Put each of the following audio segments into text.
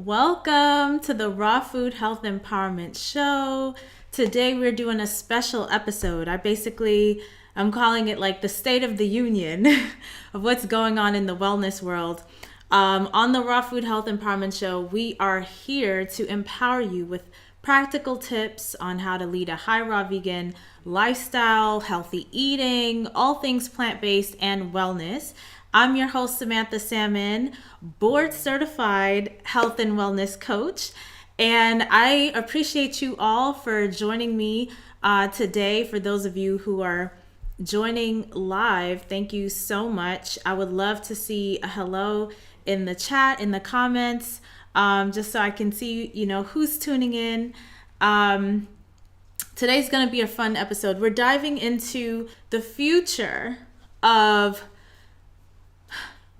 Welcome to the Raw Food Health Empowerment Show. Today we're doing a special episode. I'm calling it like the State of the Union of what's going on in the wellness world. On the Raw Food Health Empowerment Show, we are here to empower you with practical tips on how to lead a high raw vegan lifestyle, healthy eating, all things plant-based and wellness. I'm your host, Samantha Salmon, board certified health and wellness coach. And I appreciate you all for joining me today. For those of you who are joining live, thank you so much. I would love to see a hello in the chat, in the comments, just so I can see, who's tuning in. Today's going to be a fun episode. We're diving into the future of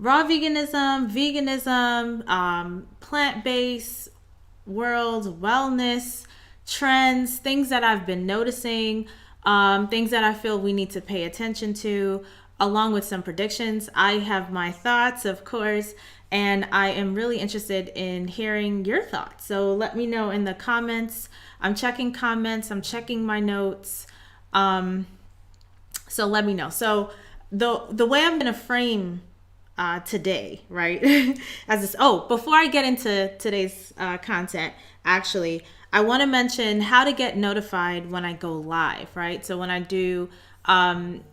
raw veganism, plant-based world, wellness, trends, things that I've been noticing, things that I feel we need to pay attention to, along with some predictions. I have my thoughts, of course, and I am really interested in hearing your thoughts. So let me know in the comments. I'm checking comments, I'm checking my notes. So let me know. So the way I'm going to frame today, right? Before I get into today's content, actually, I want to mention how to get notified when I go live, right? So when I do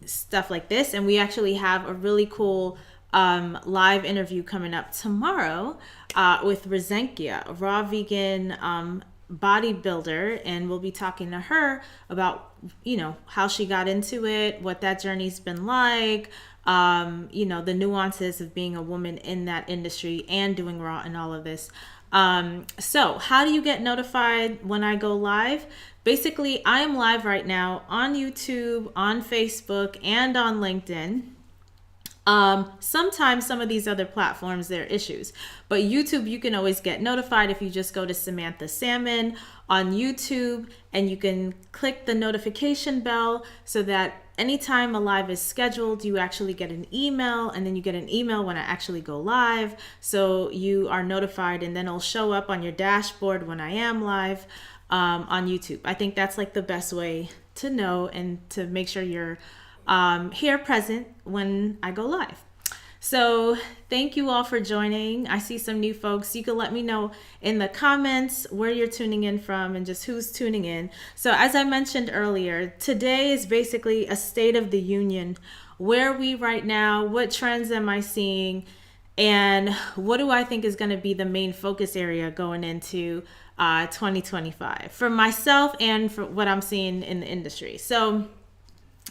stuff like this, and we actually have a really cool live interview coming up tomorrow with Rosenkia, a raw vegan bodybuilder, and we'll be talking to her about, how she got into it, what that journey's been like, the nuances of being a woman in that industry and doing raw and all of this. So how do you get notified when I go live? Basically, I am live right now on YouTube, on Facebook, and on LinkedIn. Sometimes some of these other platforms, there are issues, but YouTube, you can always get notified if you just go to Samantha Salmon on YouTube, and you can click the notification bell so that anytime a live is scheduled, you actually get an email, and then you get an email when I actually go live. So you are notified, and then it'll show up on your dashboard when I am live on YouTube. I think that's like the best way to know and to make sure you're here present when I go live. So thank you all for joining. I see some new folks. You can let me know in the comments where you're tuning in from and just who's tuning in. So as I mentioned earlier, today is basically a state of the union. Where are we right now? What trends am I seeing? And what do I think is going to be the main focus area going into 2025 for myself and for what I'm seeing in the industry? So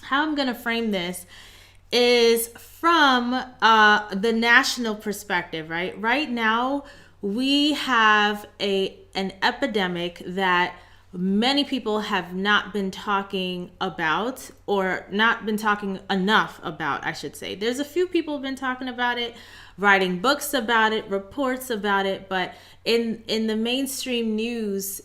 how I'm going to frame this is from the national perspective, right? Right now, we have an epidemic that many people have not been talking about, or not been talking enough about, I should say. There's a few people who've been talking about it, writing books about it, reports about it, but in the mainstream news,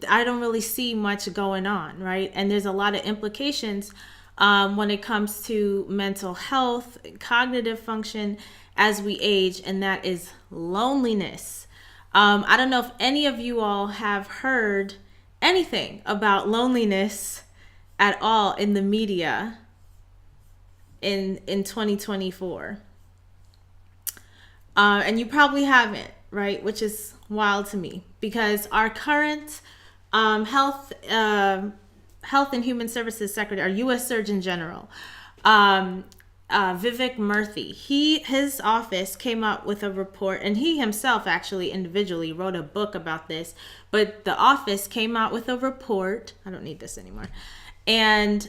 I don't really see much going on, right? And there's a lot of implications when it comes to mental health, cognitive function as we age, and that is loneliness. I don't know if any of you all have heard anything about loneliness at all in the media in 2024. And you probably haven't, right? Which is wild to me, because our current health and Human Services Secretary, our U.S. Surgeon General, Vivek Murthy, his office came out with a report, and he himself actually individually wrote a book about this, but the office came out with a report. I don't need this anymore. And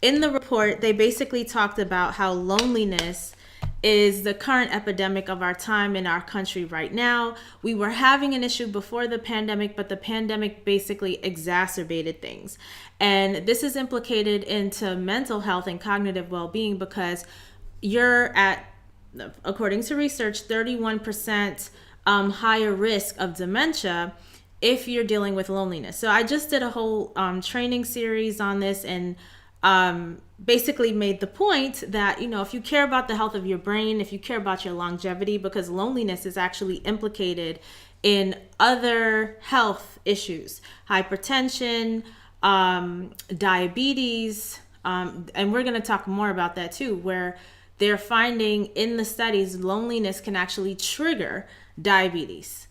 in the report, they basically talked about how loneliness is the current epidemic of our time in our country right now. We were having an issue before the pandemic, but the pandemic basically exacerbated things. And this is implicated into mental health and cognitive well-being, because you're at, according to research, 31% higher risk of dementia if you're dealing with loneliness. So I just did a whole training series on this, and basically made the point that, if you care about the health of your brain, if you care about your longevity, because loneliness is actually implicated in other health issues, hypertension, diabetes, and we're going to talk more about that too, where they're finding in the studies loneliness can actually trigger diabetes,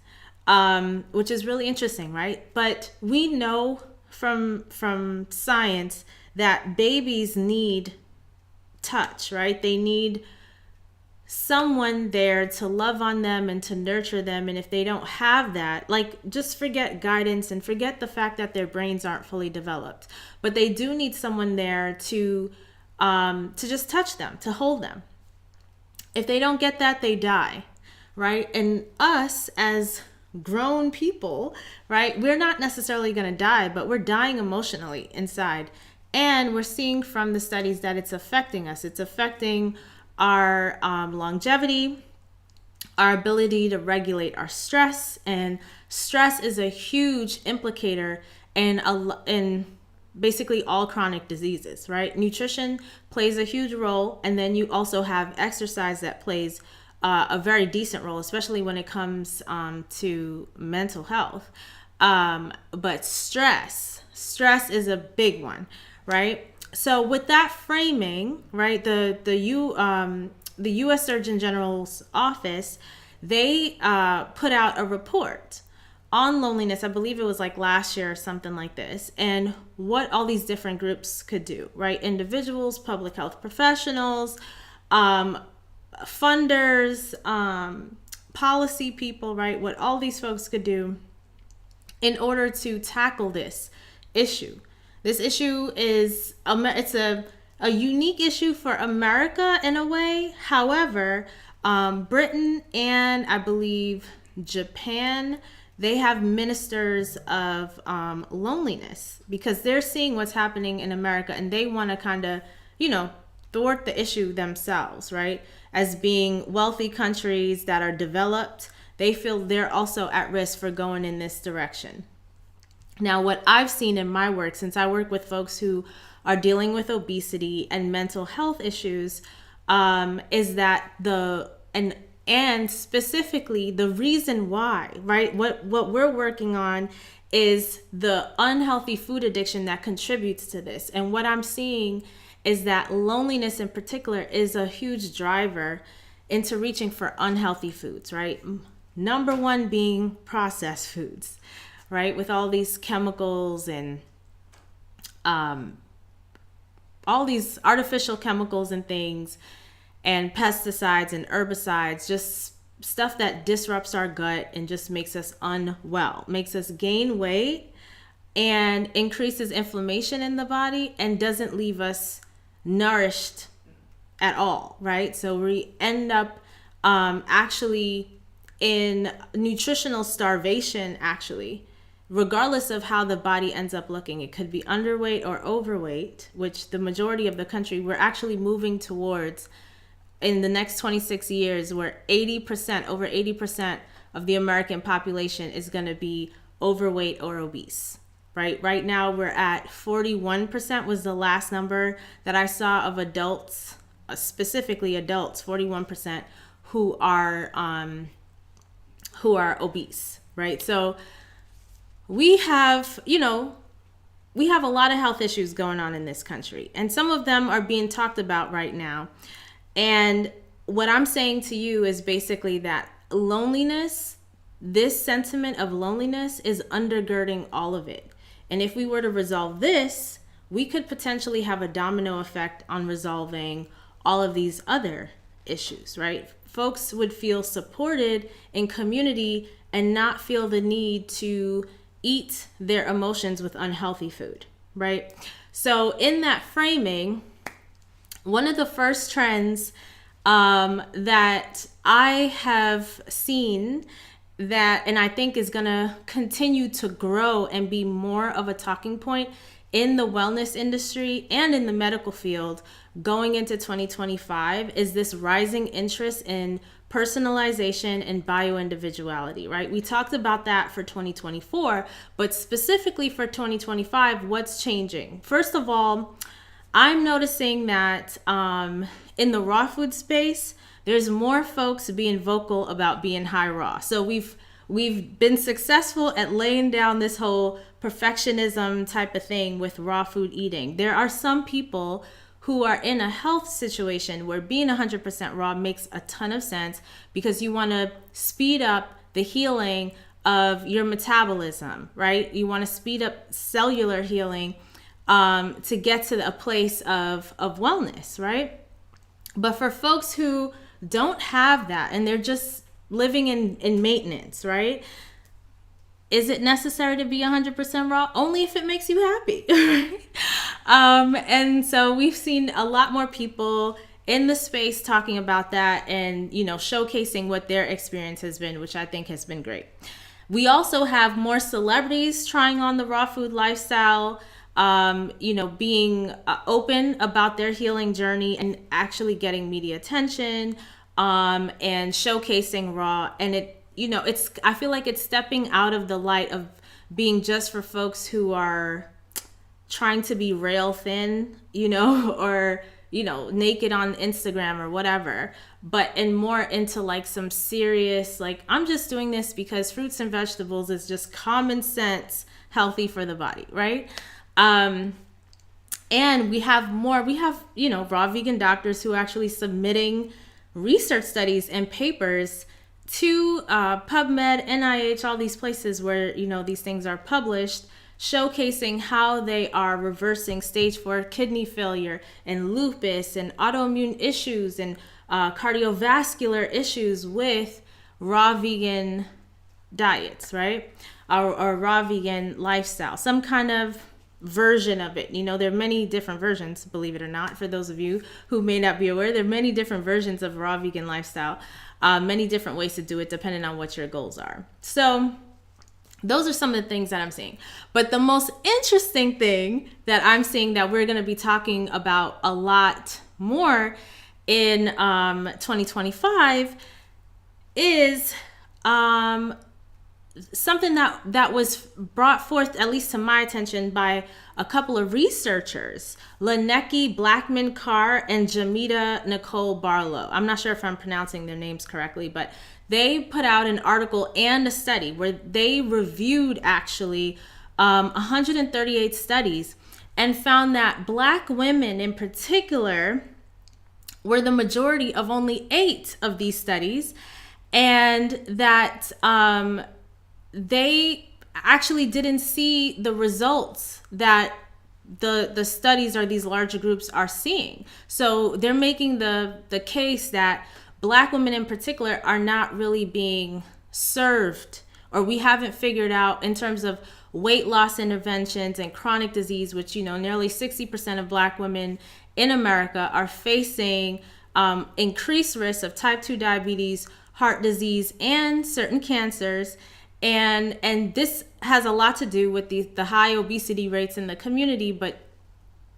which is really interesting, right? But we know from science that babies need touch, right? They need someone there to love on them and to nurture them. And if they don't have that, just forget guidance and forget the fact that their brains aren't fully developed. But they do need someone there to just touch them, to hold them. If they don't get that, they die, right? And us as grown people, right, we're not necessarily going to die, but we're dying emotionally inside. And we're seeing from the studies that it's affecting us. It's affecting our longevity, our ability to regulate our stress. And stress is a huge implicator in basically all chronic diseases, right? Nutrition plays a huge role. And then you also have exercise that plays a very decent role, especially when it comes to mental health. But stress is a big one, right? So with that framing, right, the U.S. Surgeon General's office, they put out a report on loneliness. I believe it was last year or something like this, and what all these different groups could do, right? Individuals, public health professionals, funders, policy people, right? What all these folks could do in order to tackle this issue. This issue is, it's a unique issue for America in a way. However, Britain and I believe Japan, they have ministers of loneliness because they're seeing what's happening in America and they want to kind of, thwart the issue themselves, right? As being wealthy countries that are developed, they feel they're also at risk for going in this direction. Now, what I've seen in my work, since I work with folks who are dealing with obesity and mental health issues, is that and specifically the reason why, right? What we're working on is the unhealthy food addiction that contributes to this. And what I'm seeing is that loneliness in particular is a huge driver into reaching for unhealthy foods, right? Number one being processed foods, right? With all these chemicals and all these artificial chemicals and things and pesticides and herbicides, just stuff that disrupts our gut and just makes us unwell, makes us gain weight and increases inflammation in the body and doesn't leave us nourished at all, right? So we end up actually in nutritional starvation, actually, regardless of how the body ends up looking. It could be underweight or overweight, which the majority of the country, we're actually moving towards in the next 26 years, where over 80% of the American population is going to be overweight or obese, right? Right now, we're at 41% was the last number that I saw of adults, specifically adults, 41% who are obese, right? So we have a lot of health issues going on in this country, and some of them are being talked about right now. And what I'm saying to you is basically that loneliness, this sentiment of loneliness is undergirding all of it. And if we were to resolve this, we could potentially have a domino effect on resolving all of these other issues, right? Folks would feel supported in community and not feel the need to eat their emotions with unhealthy food, right? So in that framing, one of the first trends that I have seen that, and I think is going to continue to grow and be more of a talking point in the wellness industry and in the medical field going into 2025, is this rising interest in personalization and bioindividuality, right? We talked about that for 2024, but specifically for 2025, what's changing? First of all, I'm noticing that in the raw food space, there's more folks being vocal about being high raw. So we've been successful at laying down this whole perfectionism type of thing with raw food eating. There are some people who are in a health situation where being 100% raw makes a ton of sense because you want to speed up the healing of your metabolism, right? You want to speed up cellular healing to get to a place of wellness, right? But for folks who don't have that and they're just living in maintenance, right? Is it necessary to be 100% raw? Only if it makes you happy. And so we've seen a lot more people in the space talking about that and, showcasing what their experience has been, which I think has been great. We also have more celebrities trying on the raw food lifestyle, being open about their healing journey and actually getting media attention, and showcasing raw. And I feel like it's stepping out of the light of being just for folks who are trying to be rail thin, or, naked on Instagram or whatever, and more into like some serious, like, I'm just doing this because fruits and vegetables is just common sense, healthy for the body, right? And we have raw vegan doctors who are actually submitting research studies and papers to PubMed, NIH, all these places where, these things are published, showcasing how they are reversing stage 4 kidney failure and lupus and autoimmune issues and cardiovascular issues with raw vegan diets, right? Or raw vegan lifestyle, some kind of version of it. There are many different versions, believe it or not. For those of you who may not be aware, there are many different versions of raw vegan lifestyle, many different ways to do it depending on what your goals are. So those are some of the things that I'm seeing. But the most interesting thing that I'm seeing that we're going to be talking about a lot more in 2025 is something that was brought forth, at least to my attention, by a couple of researchers, Lynecke Blackman-Carr and Jamita Nicole Barlow. I'm not sure if I'm pronouncing their names correctly, but they put out an article and a study where they reviewed actually 138 studies and found that Black women in particular were the majority of only 8 of these studies, and that they actually didn't see the results that the studies or these larger groups are seeing. So they're making the case that Black women in particular are not really being served, or we haven't figured out in terms of weight loss interventions and chronic disease, which, nearly 60% of Black women in America are facing increased risk of type 2 diabetes, heart disease, and certain cancers. And this has a lot to do with the high obesity rates in the community. But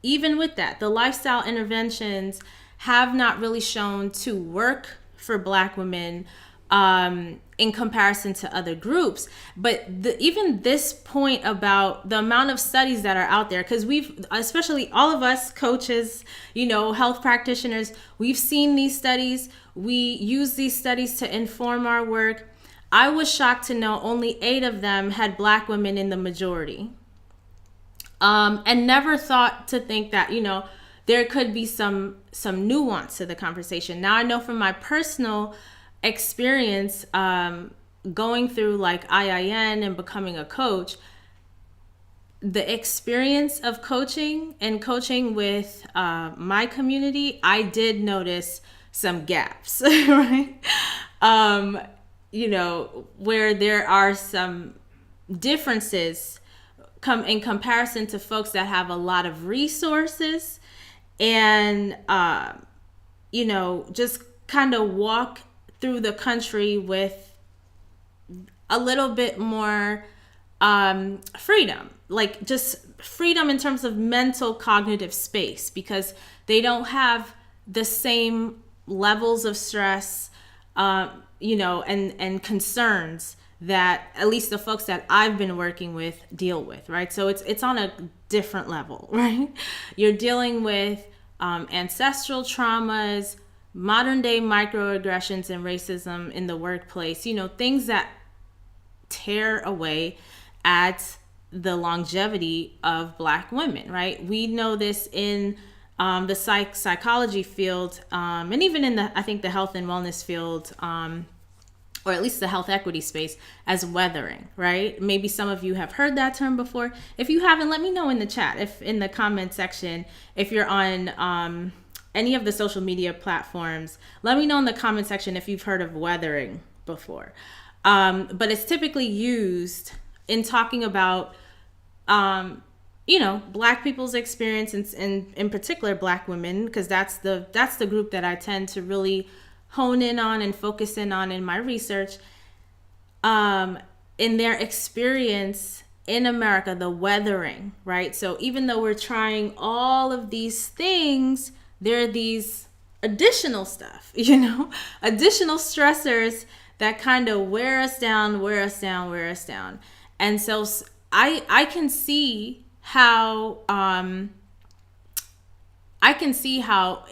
even with that, the lifestyle interventions have not really shown to work for Black women in comparison to other groups. But even this point about the amount of studies that are out there, because especially all of us coaches, health practitioners, we've seen these studies. We use these studies to inform our work. I was shocked to know only 8 of them had Black women in the majority. And never thought to think that, there could be some nuance to the conversation. Now I know from my personal experience going through like IIN and becoming a coach, the experience of coaching with my community, I did notice some gaps, right? Where there are some differences in comparison to folks that have a lot of resources and, just kind of walk through the country with a little bit more freedom, like just freedom in terms of mental cognitive space, because they don't have the same levels of stress, and concerns that at least the folks that I've been working with deal with, right? So it's on a different level, right? You're dealing with ancestral traumas, modern day microaggressions and racism in the workplace, things that tear away at the longevity of Black women, right? We know this in the psychology field, and even in I think the health and wellness field, or at least the health equity space, as weathering, right? Maybe some of you have heard that term before. If you haven't, let me know in the chat, if in the comment section, if you're on any of the social media platforms, let me know in the comment section if you've heard of weathering before. But it's typically used in talking about, Black people's experience, and in particular Black women, because that's the group that I tend to really hone in on and focus in on in my research, in their experience in America, the weathering, right? So even though we're trying all of these things, there are these additional stuff, additional stressors that kind of wear us down. And so I can see how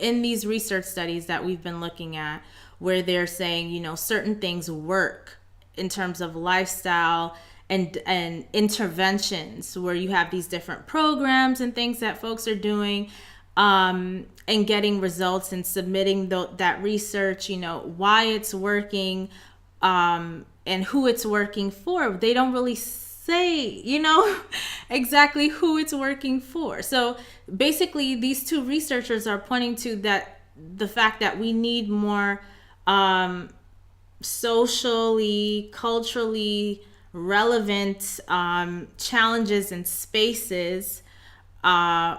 in these research studies that we've been looking at, where they're saying, certain things work in terms of lifestyle and interventions, where you have these different programs and things that folks are doing, and getting results and submitting that research, why it's working, and who it's working for. They don't really say, exactly who it's working for. So basically, these two researchers are pointing to the fact that we need more socially, culturally relevant challenges and spaces, and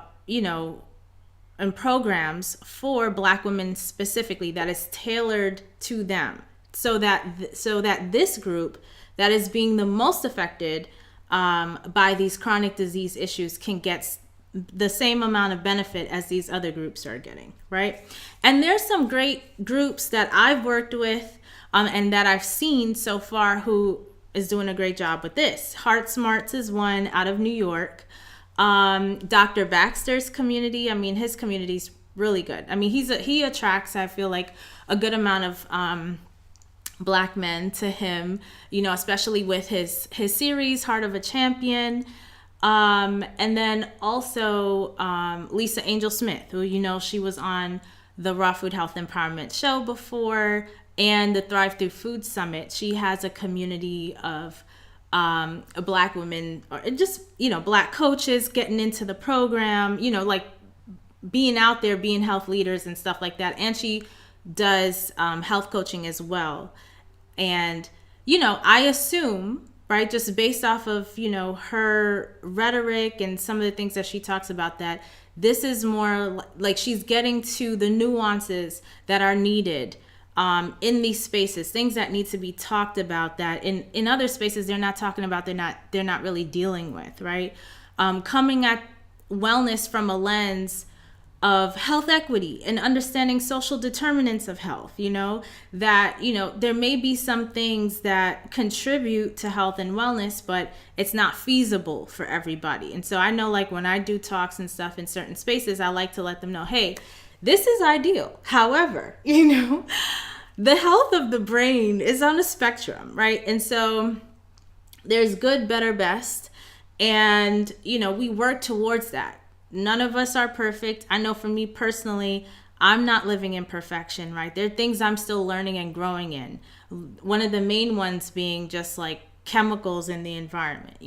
programs for Black women specifically, that is tailored to them, so that this group that is being the most affected by these chronic disease issues can get the same amount of benefit as these other groups are getting, right? And there's some great groups that I've worked with, and that I've seen so far, who is doing a great job with this. Heart Smarts is one out of New York. Dr. Baxter's community, his community's really good. He attracts, I feel like, a good amount of Black men to him, especially with his series, Heart of a Champion. And then also Lisa Angel Smith, who, she was on the Raw Food Health Empowerment show before, and the Thrive Through Food Summit. She has a community of Black women, or just, Black coaches getting into the program, like being out there, being health leaders and stuff like that. And she does health coaching as well. And, I assume, right, just based off of, her rhetoric and some of the things that she talks about, that this is more like she's getting to the nuances that are needed in these spaces, things that need to be talked about that in other spaces they're not talking about, they're not really dealing with, right? Coming at wellness from a lens of health equity and understanding social determinants of health, that, there may be some things that contribute to health and wellness, but it's not feasible for everybody. And so I know, like, when I do talks and stuff in certain spaces, I like to let them know, hey, this is ideal. However, the health of the brain is on a spectrum, right? And so there's good, better, best. And, we work towards that. None of us are perfect. I know for me personally, I'm not living in perfection, right? There are things I'm still learning and growing in. One of the main ones being just like chemicals in the environment,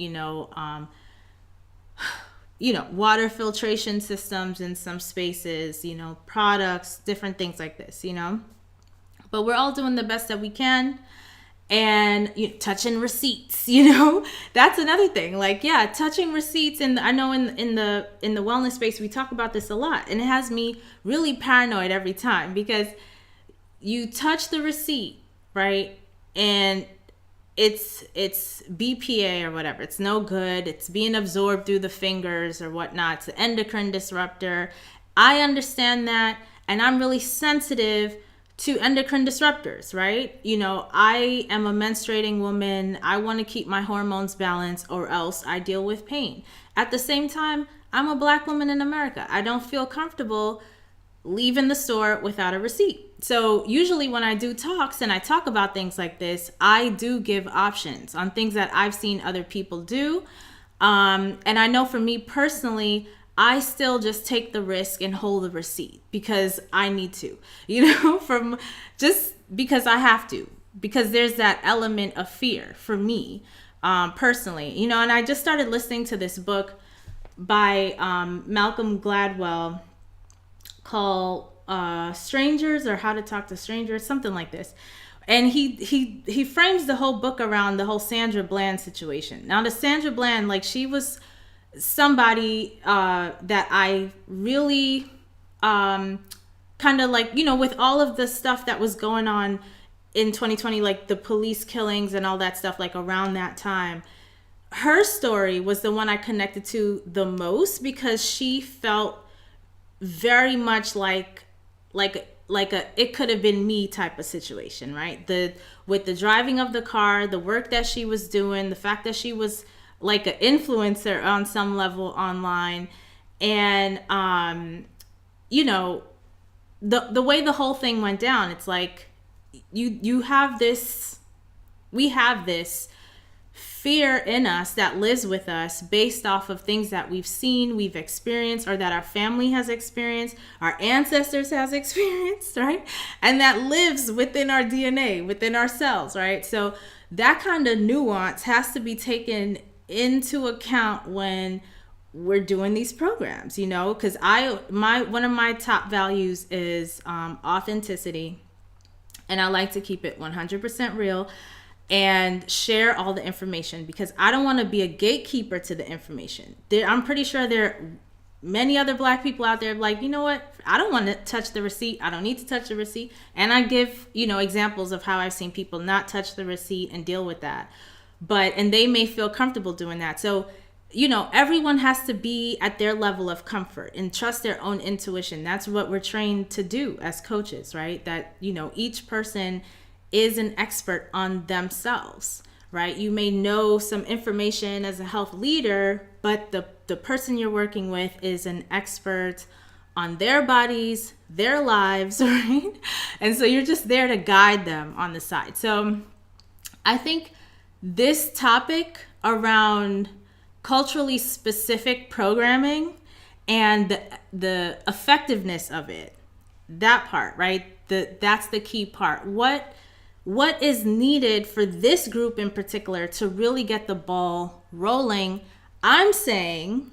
water filtration systems in some spaces, products, different things like this, But we're all doing the best that we can. And touching receipts, that's another thing. Like, yeah, touching receipts. And I know in the wellness space, we talk about this a lot, and it has me really paranoid every time, because you touch the receipt, right? And it's BPA or whatever. It's no good. It's being absorbed through the fingers or whatnot. It's an endocrine disruptor. I understand that. And I'm really sensitive to endocrine disruptors, right? I am a menstruating woman. I want to keep my hormones balanced or else I deal with pain. At the same time, I'm a Black woman in America. I don't feel comfortable leaving the store without a receipt. So usually when I do talks and I talk about things like this, I do give options on things that I've seen other people do. And I know for me personally, I still just take the risk and hold the receipt because I need to, from just because I have to, because there's that element of fear for me personally, and I just started listening to this book by Malcolm Gladwell called Strangers or How to Talk to Strangers, something like this. And he frames the whole book around the whole Sandra Bland situation. Now, the Sandra Bland, like, she was somebody that I really kind of like, with all of the stuff that was going on in 2020, like the police killings and all that stuff, like around that time, her story was the one I connected to the most because she felt very much like a it could have been me type of situation, right? With the driving of the car, the work that she was doing, the fact that she was like an influencer on some level online, and the way the whole thing went down, it's like we have this fear in us that lives with us based off of things that we've seen, we've experienced, or that our family has experienced, our ancestors has experienced, right? And that lives within our DNA, within our cells, right? So that kind of nuance has to be taken into account when we're doing these programs, because one of my top values is authenticity, and I like to keep it 100% real and share all the information because I don't want to be a gatekeeper to the information. I'm pretty sure there are many other Black people out there like, you know what? I don't want to touch the receipt. I don't need to touch the receipt. And I give, examples of how I've seen people not touch the receipt and deal with that. And they may feel comfortable doing that. So, everyone has to be at their level of comfort and trust their own intuition. That's what we're trained to do as coaches, right? That, each person is an expert on themselves, right? You may know some information as a health leader, but the person you're working with is an expert on their bodies, their lives, right? And so you're just there to guide them on the side. So I think this topic around culturally specific programming and the effectiveness of it, that part, right? That's the key part. What is needed for this group in particular to really get the ball rolling? I'm saying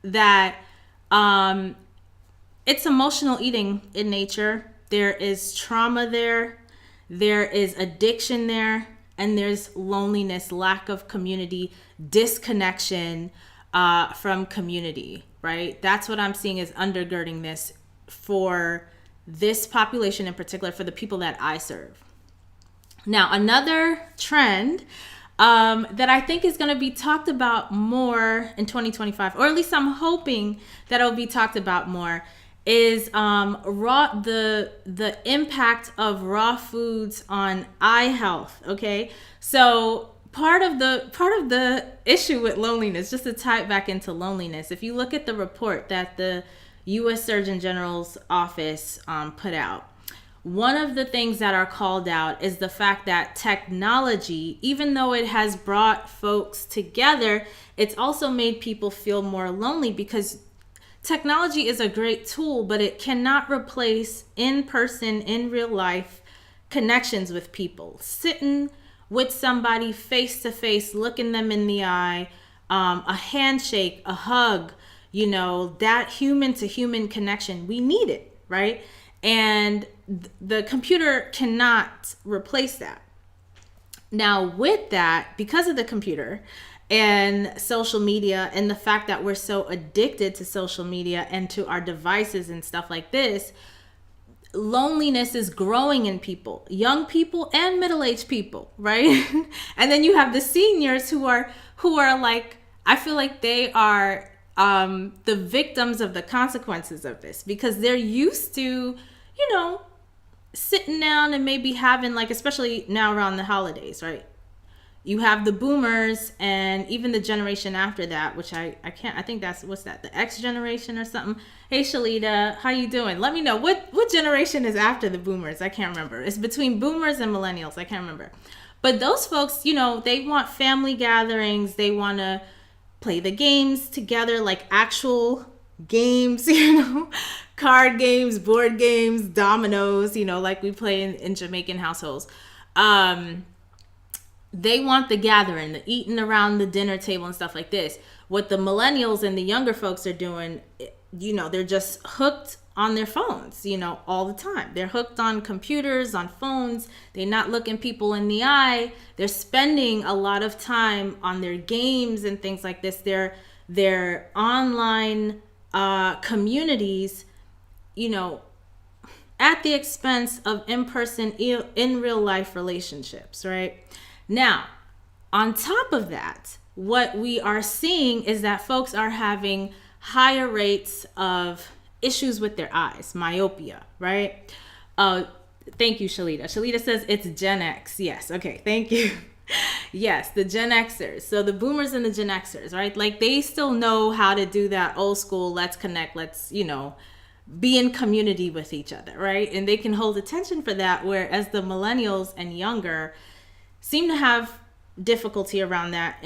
that it's emotional eating in nature. There is trauma there. There is addiction there. And there's loneliness, lack of community, disconnection from community, right? That's what I'm seeing is undergirding this for this population in particular, for the people that I serve. Now, another trend that I think is going to be talked about more in 2025, or at least I'm hoping that it'll be talked about more, is the impact of raw foods on eye health. Okay, so part of the issue with loneliness, just to tie it back into loneliness, if you look at the report that the U.S. Surgeon General's office put out, one of the things that are called out is the fact that technology, even though it has brought folks together, it's also made people feel more lonely because technology is a great tool, but it cannot replace in-person, in real life connections with people. Sitting with somebody face to face, looking them in the eye, a handshake, a hug, that human to human connection, we need it, right? And the computer cannot replace that. Now, with that, because of the computer and social media and the fact that we're so addicted to social media and to our devices and stuff like this, loneliness is growing in people, young people and middle-aged people, right? And then you have the seniors who are like, I feel like they are the victims of the consequences of this because they're used to, sitting down and maybe having, like, especially now around the holidays, right? You have the boomers and even the generation after that, which I think that's, what's that, the X generation or something. Hey Shalita, how you doing? Let me know what generation is after the boomers. I can't remember. It's between boomers and millennials. I can't remember. But those folks, you know, they want family gatherings. They want to play the games together, like actual games, you know, card games, board games, dominoes, you know, like we play in Jamaican households. They want the gathering, the eating around the dinner table and stuff like this. What the millennials and the younger folks are doing, you know, they're just hooked on their phones, you know, all the time. They're hooked on computers, on phones. They're not looking people in the eye. They're spending a lot of time on their games and things like this. Their online communities, you know, at the expense of in-person, in real life relationships, right? Now, on top of that, what we are seeing is that folks are having higher rates of issues with their eyes, myopia, right? Thank you, Shalita. Shalita says it's Gen X. Yes. Okay. Thank you. Yes, the Gen Xers. So the boomers and the Gen Xers, right? Like they still know how to do that old school, let's connect, let's, you know, be in community with each other, right? And they can hold attention for that, whereas the millennials and younger seem to have difficulty around that.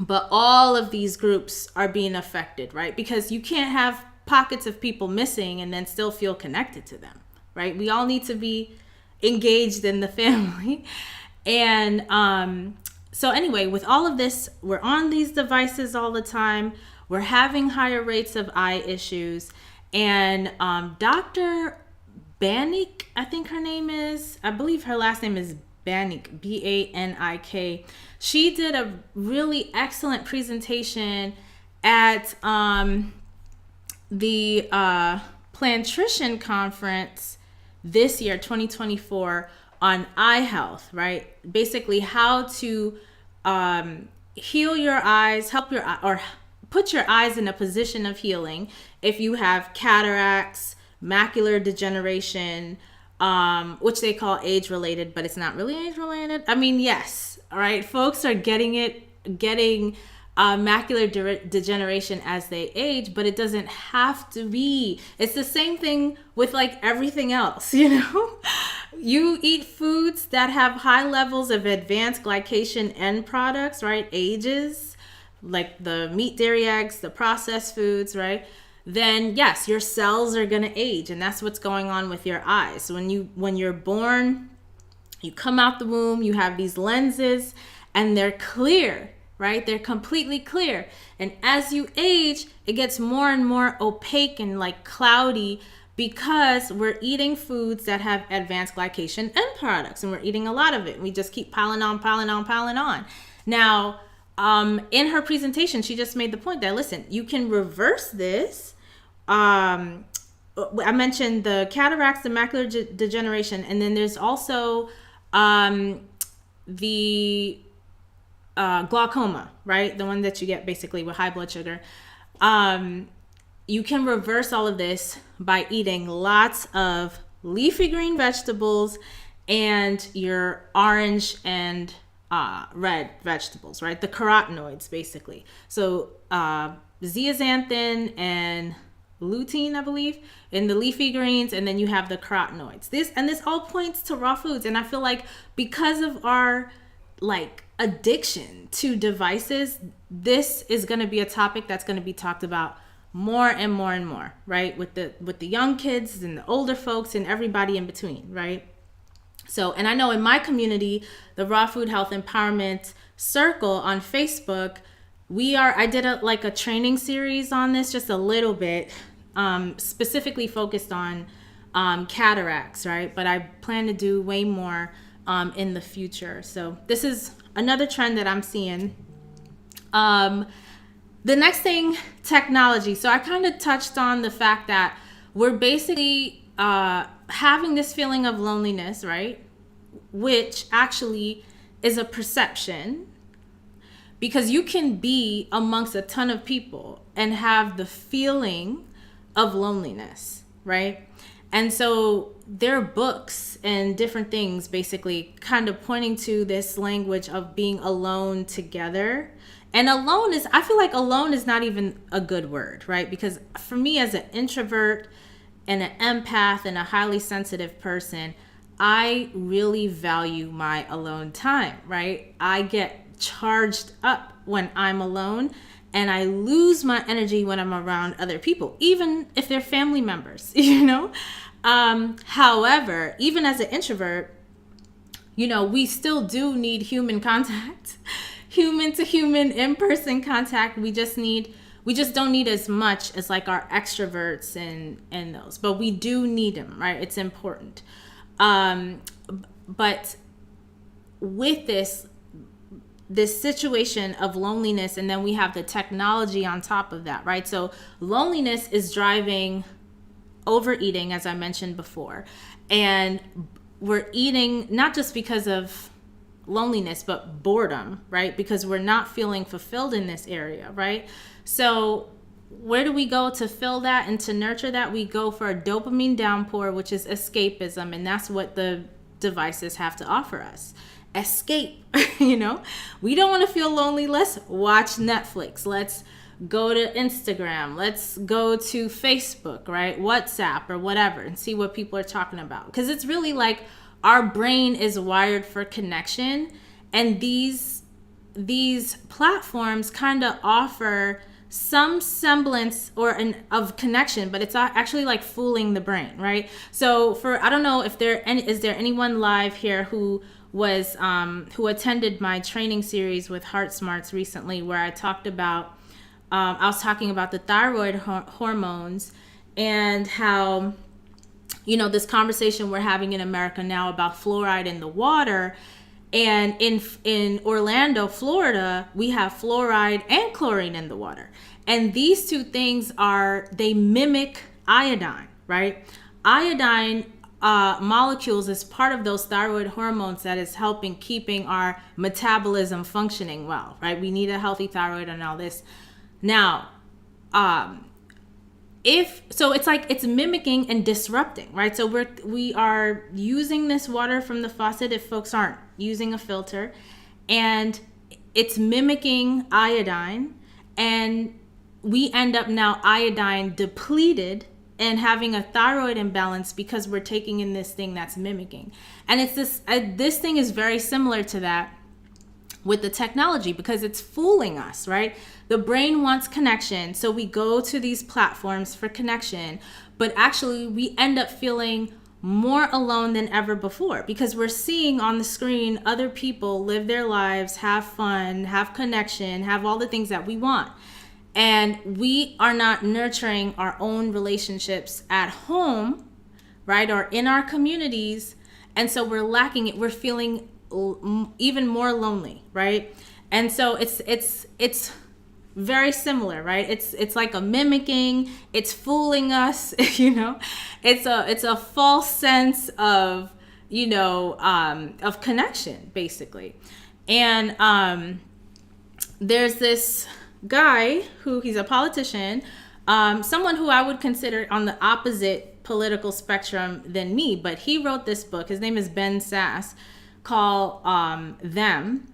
But all of these groups are being affected, right? Because you can't have pockets of people missing and then still feel connected to them, right? We all need to be engaged in the family. And so anyway, with all of this, we're on these devices all the time. We're having higher rates of eye issues. And Dr. Banik, I think her name is, I believe her last name is Banik, B-A-N-I-K. She did a really excellent presentation at the Plantrition Conference this year, 2024, on eye health, right? Basically how to heal your eyes, help your, or put your eyes in a position of healing if you have cataracts, macular degeneration, which they call age-related, but it's not really age-related. I mean, yes, all right, folks are getting macular degeneration as they age, but it doesn't have to be. It's the same thing with like everything else, you know? You eat foods that have high levels of advanced glycation end products, right? Ages, like the meat, dairy, eggs, the processed foods, right? Then yes, your cells are going to age, and that's what's going on with your eyes. When you're born, you come out the womb, you have these lenses and they're clear, right? They're completely clear. And as you age, it gets more and more opaque and like cloudy because we're eating foods that have advanced glycation end products, and we're eating a lot of it. We just keep piling on. Now, in her presentation, she just made the point that, listen, you can reverse this. I mentioned the cataracts, the macular degeneration, and then there's also the glaucoma, right? The one that you get basically with high blood sugar. You can reverse all of this by eating lots of leafy green vegetables and your orange and red vegetables, right? The carotenoids, basically. So zeaxanthin and lutein, I believe, in the leafy greens, and then you have the carotenoids. This all points to raw foods, and I feel like because of our like addiction to devices, this is going to be a topic that's going to be talked about more and more and more, right? With the young kids and the older folks and everybody in between, right? So, and I know in my community, the Raw Food Health Empowerment Circle on Facebook, I did a training series on this, just a little bit, specifically focused on cataracts, right? But I plan to do way more in the future. So this is another trend that I'm seeing. The next thing, technology. So I kind of touched on the fact that we're basically having this feeling of loneliness, right? Which actually is a perception, because you can be amongst a ton of people and have the feeling of loneliness, right? And so there are books and different things basically kind of pointing to this language of being alone together. And alone is, I feel like alone is not even a good word, right? Because for me as an introvert and an empath and a highly sensitive person, I really value my alone time, right? I get charged up when I'm alone, and I lose my energy when I'm around other people, even if they're family members, you know? However, even as an introvert, you know, we still do need human contact, human to human, in-person contact. We just don't need as much as like our extroverts and those, but we do need them, right? It's important. But with this situation of loneliness, and then we have the technology on top of that, right? So loneliness is driving overeating, as I mentioned before. And we're eating not just because of loneliness, but boredom, right? Because we're not feeling fulfilled in this area, right? So where do we go to fill that and to nurture that? We go for a dopamine downpour, which is escapism. And that's what the devices have to offer us. Escape, you know? We don't want to feel lonely. Let's watch Netflix. Let's go to Instagram. Let's go to Facebook, right? WhatsApp or whatever, and see what people are talking about. Because it's really like our brain is wired for connection. And these platforms kind of offer some semblance of connection, but it's actually like fooling the brain, right? So I don't know if is there anyone live here who attended my training series with Heart Smarts recently, where I talked about I was talking about the thyroid hormones and how, you know, this conversation we're having in America now about fluoride in the water. And in Orlando, Florida, we have fluoride and chlorine in the water. And these two things they mimic iodine, right? Iodine molecules is part of those thyroid hormones that is helping keeping our metabolism functioning well, right? We need a healthy thyroid and all this. Now, it's mimicking and disrupting, right? So we are using this water from the faucet if folks aren't using a filter, and it's mimicking iodine, and we end up now iodine depleted and having a thyroid imbalance because we're taking in this thing that's mimicking. And it's this thing is very similar to that with the technology, because it's fooling us, right? The brain wants connection, so we go to these platforms for connection, but actually we end up feeling more alone than ever before, because we're seeing on the screen other people live their lives, have fun, have connection, have all the things that we want. And we are not nurturing our own relationships at home, right? Or in our communities. And so we're lacking it. We're feeling even more lonely, right? And so it's very similar, right? It's like a mimicking, it's fooling us, you know? It's a false sense of, you know, of connection, basically. And there's this guy he's a politician, someone who I would consider on the opposite political spectrum than me, but he wrote this book. His name is Ben Sass, called Them,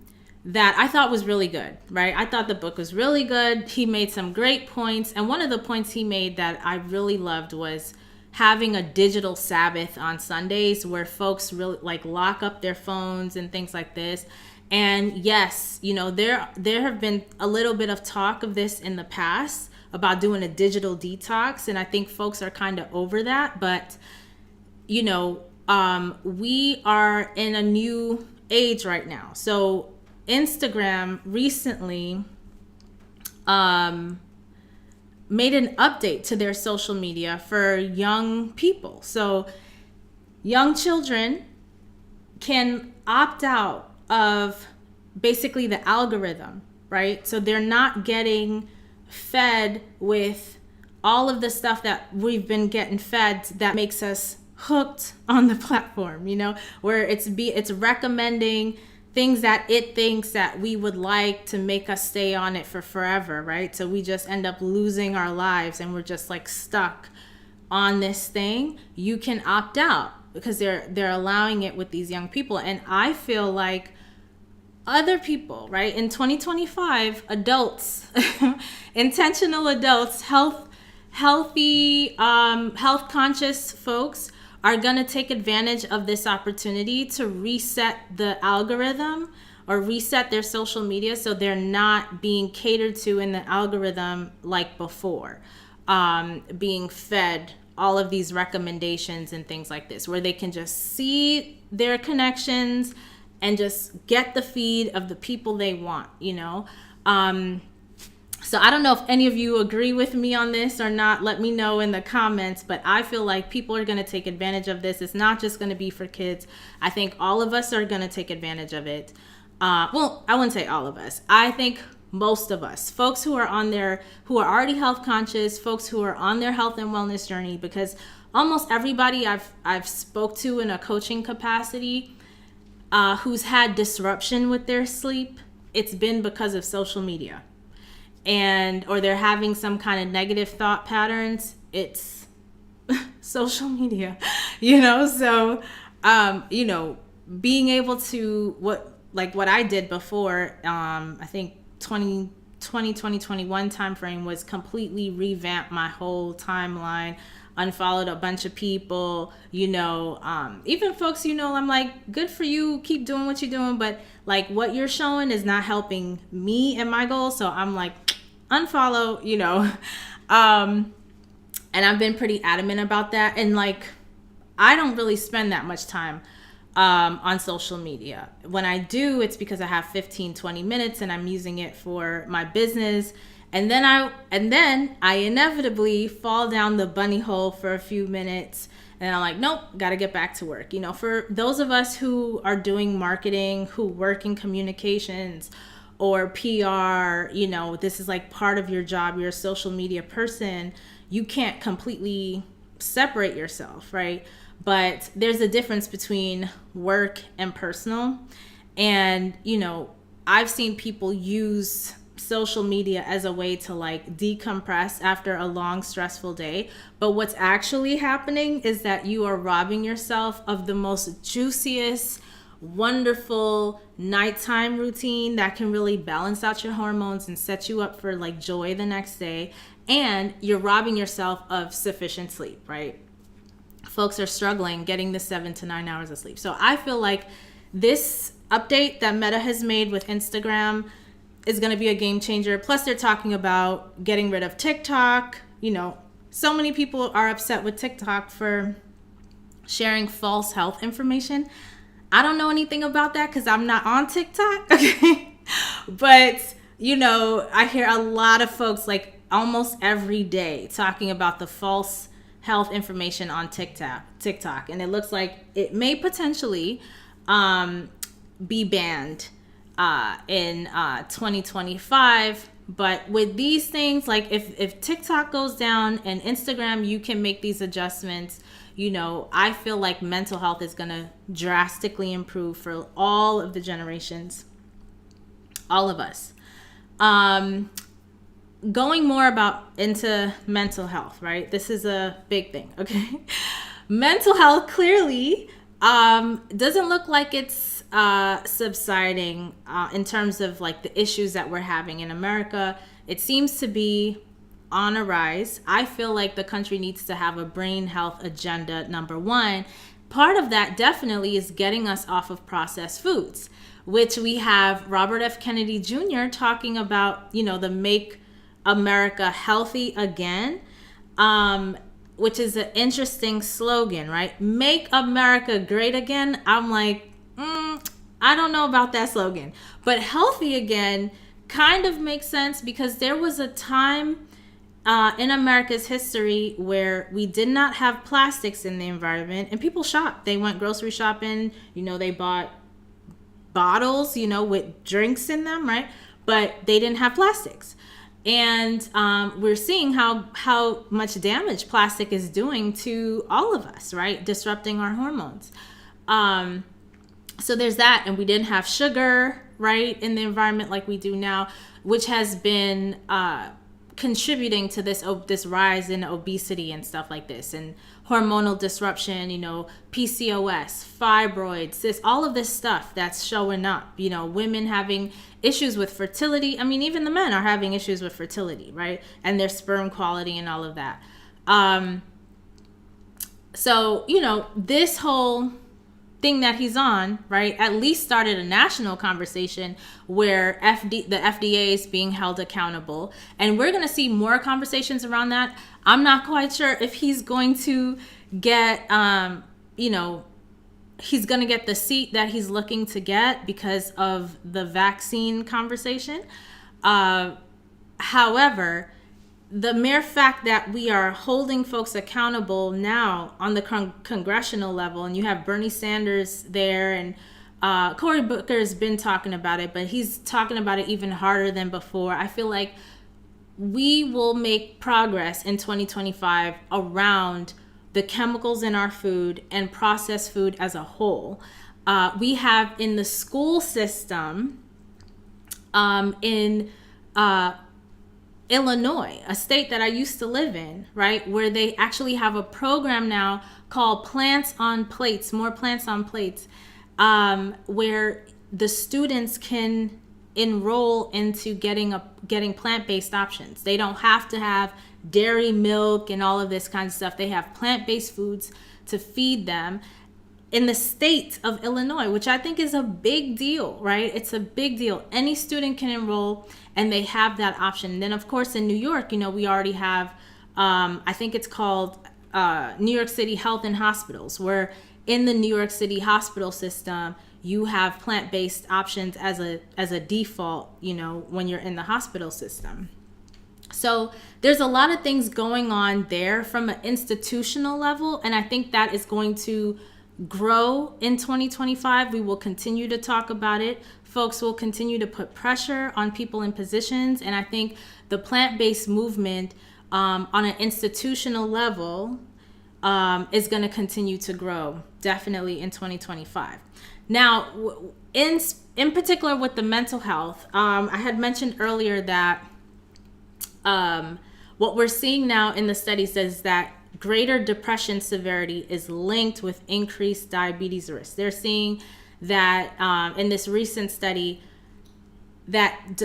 that I thought was really good, right? I thought the book was really good. He made some great points. And one of the points he made that I really loved was having a digital Sabbath on Sundays, where folks really like lock up their phones and things like this. And yes, you know, there have been a little bit of talk of this in the past about doing a digital detox. And I think folks are kind of over that. But, you know, we are in a new age right now. So Instagram recently made an update to their social media for young people. So young children can opt out of basically the algorithm, right? So they're not getting fed with all of the stuff that we've been getting fed that makes us hooked on the platform, you know, where it's recommending things that it thinks that we would like to make us stay on it for forever, right? So we just end up losing our lives, and we're just like stuck on this thing, you can opt out because they're allowing it with these young people. And I feel like other people, right, in 2025, adults, intentional adults, healthy, health conscious folks are going to take advantage of this opportunity to reset the algorithm or reset their social media so they're not being catered to in the algorithm like before, being fed all of these recommendations and things like this, where they can just see their connections and just get the feed of the people they want, you know? So I don't know if any of you agree with me on this or not. Let me know in the comments, but I feel like people are going to take advantage of this. It's not just going to be for kids. I think all of us are going to take advantage of it. Well, I wouldn't say all of us. I think most of us, folks who are already health conscious, folks who are on their health and wellness journey, because almost everybody I've spoke to in a coaching capacity who's had disruption with their sleep, it's been because of social media. Or they're having some kind of negative thought patterns, it's social media, you know? So, you know, being able to, what I did before, I think 2021 timeframe was completely revamp my whole timeline, unfollowed a bunch of people, you know, even folks, you know, I'm like, good for you, keep doing what you're doing, but like what you're showing is not helping me and my goals. So I'm like, unfollow, you know. And I've been pretty adamant about that. And like, I don't really spend that much time on social media. When I do, it's because I have 15-20 minutes and I'm using it for my business. And then I inevitably fall down the bunny hole for a few minutes and I'm like, nope, got to get back to work. You know, for those of us who are doing marketing, who work in communications or PR, you know, this is like part of your job, you're a social media person, you can't completely separate yourself, right? But there's a difference between work and personal. And, you know, I've seen people use social media as a way to like decompress after a long, stressful day. But what's actually happening is that you are robbing yourself of the most juiciest, wonderful nighttime routine that can really balance out your hormones and set you up for like joy the next day. And you're robbing yourself of sufficient sleep, right? Folks are struggling getting the 7 to 9 hours of sleep. So I feel like this update that Meta has made with Instagram is going to be a game changer. Plus they're talking about getting rid of TikTok. You know, so many people are upset with TikTok for sharing false health information. I don't know anything about that because I'm not on TikTok. Okay. But, you know, I hear a lot of folks like almost every day talking about the false health information on TikTok. And it looks like it may potentially be banned in 2025. But with these things, like if TikTok goes down and Instagram, you can make these adjustments. You know, I feel like mental health is going to drastically improve for all of the generations, all of us. Going more into mental health, right? This is a big thing, okay? Mental health clearly doesn't look like it's subsiding in terms of like the issues that we're having in America. It seems to be on a rise. I feel like the country needs to have a brain health agenda, number one. Part of that definitely is getting us off of processed foods, which we have Robert F. Kennedy Jr. talking about, you know, the Make America Healthy Again, which is an interesting slogan, right? Make America Great Again. I'm like, I don't know about that slogan, but healthy again kind of makes sense because there was a time in America's history where we did not have plastics in the environment and people shopped. They went grocery shopping, you know, they bought bottles, you know, with drinks in them, right? But they didn't have plastics. And we're seeing how much damage plastic is doing to all of us, right? Disrupting our hormones. So there's that. And we didn't have sugar, right, in the environment like we do now, which has been contributing to this rise in obesity and stuff like this, and hormonal disruption, PCOS, fibroids, all of this stuff that's showing up, women having issues with fertility. I mean, even the men are having issues with fertility, right? And their sperm quality and all of that. So, this whole thing that he's on, right, at least started a national conversation where the FDA is being held accountable. And we're going to see more conversations around that. I'm not quite sure if he's going to get, he's going to get the seat that he's looking to get because of the vaccine conversation. However, the mere fact that we are holding folks accountable now on the congressional level, and you have Bernie Sanders there, and Cory Booker's been talking about it, but he's talking about it even harder than before. I feel like we will make progress in 2025 around the chemicals in our food and processed food as a whole. We have in the school system in Illinois, a state that I used to live in, right, where they actually have a program now called Plants on Plates, More Plants on Plates, where the students can enroll into getting plant-based options. They don't have to have dairy, milk, and all of this kind of stuff. They have plant-based foods to feed them in the state of Illinois, which I think is a big deal, right? It's a big deal. Any student can enroll, and they have that option. And then, of course, in New York, we already have, I think it's called New York City Health and Hospitals, where in the New York City hospital system, you have plant-based options as a default, when you're in the hospital system. So there's a lot of things going on there from an institutional level, and I think that is going to grow in 2025. We will continue to talk about it. Folks will continue to put pressure on people in positions, and I think the plant-based movement on an institutional level is going to continue to grow, definitely in 2025. Now, in particular with the mental health, I had mentioned earlier that what we're seeing now in the studies is that greater depression severity is linked with increased diabetes risk. They're seeing that in this recent study that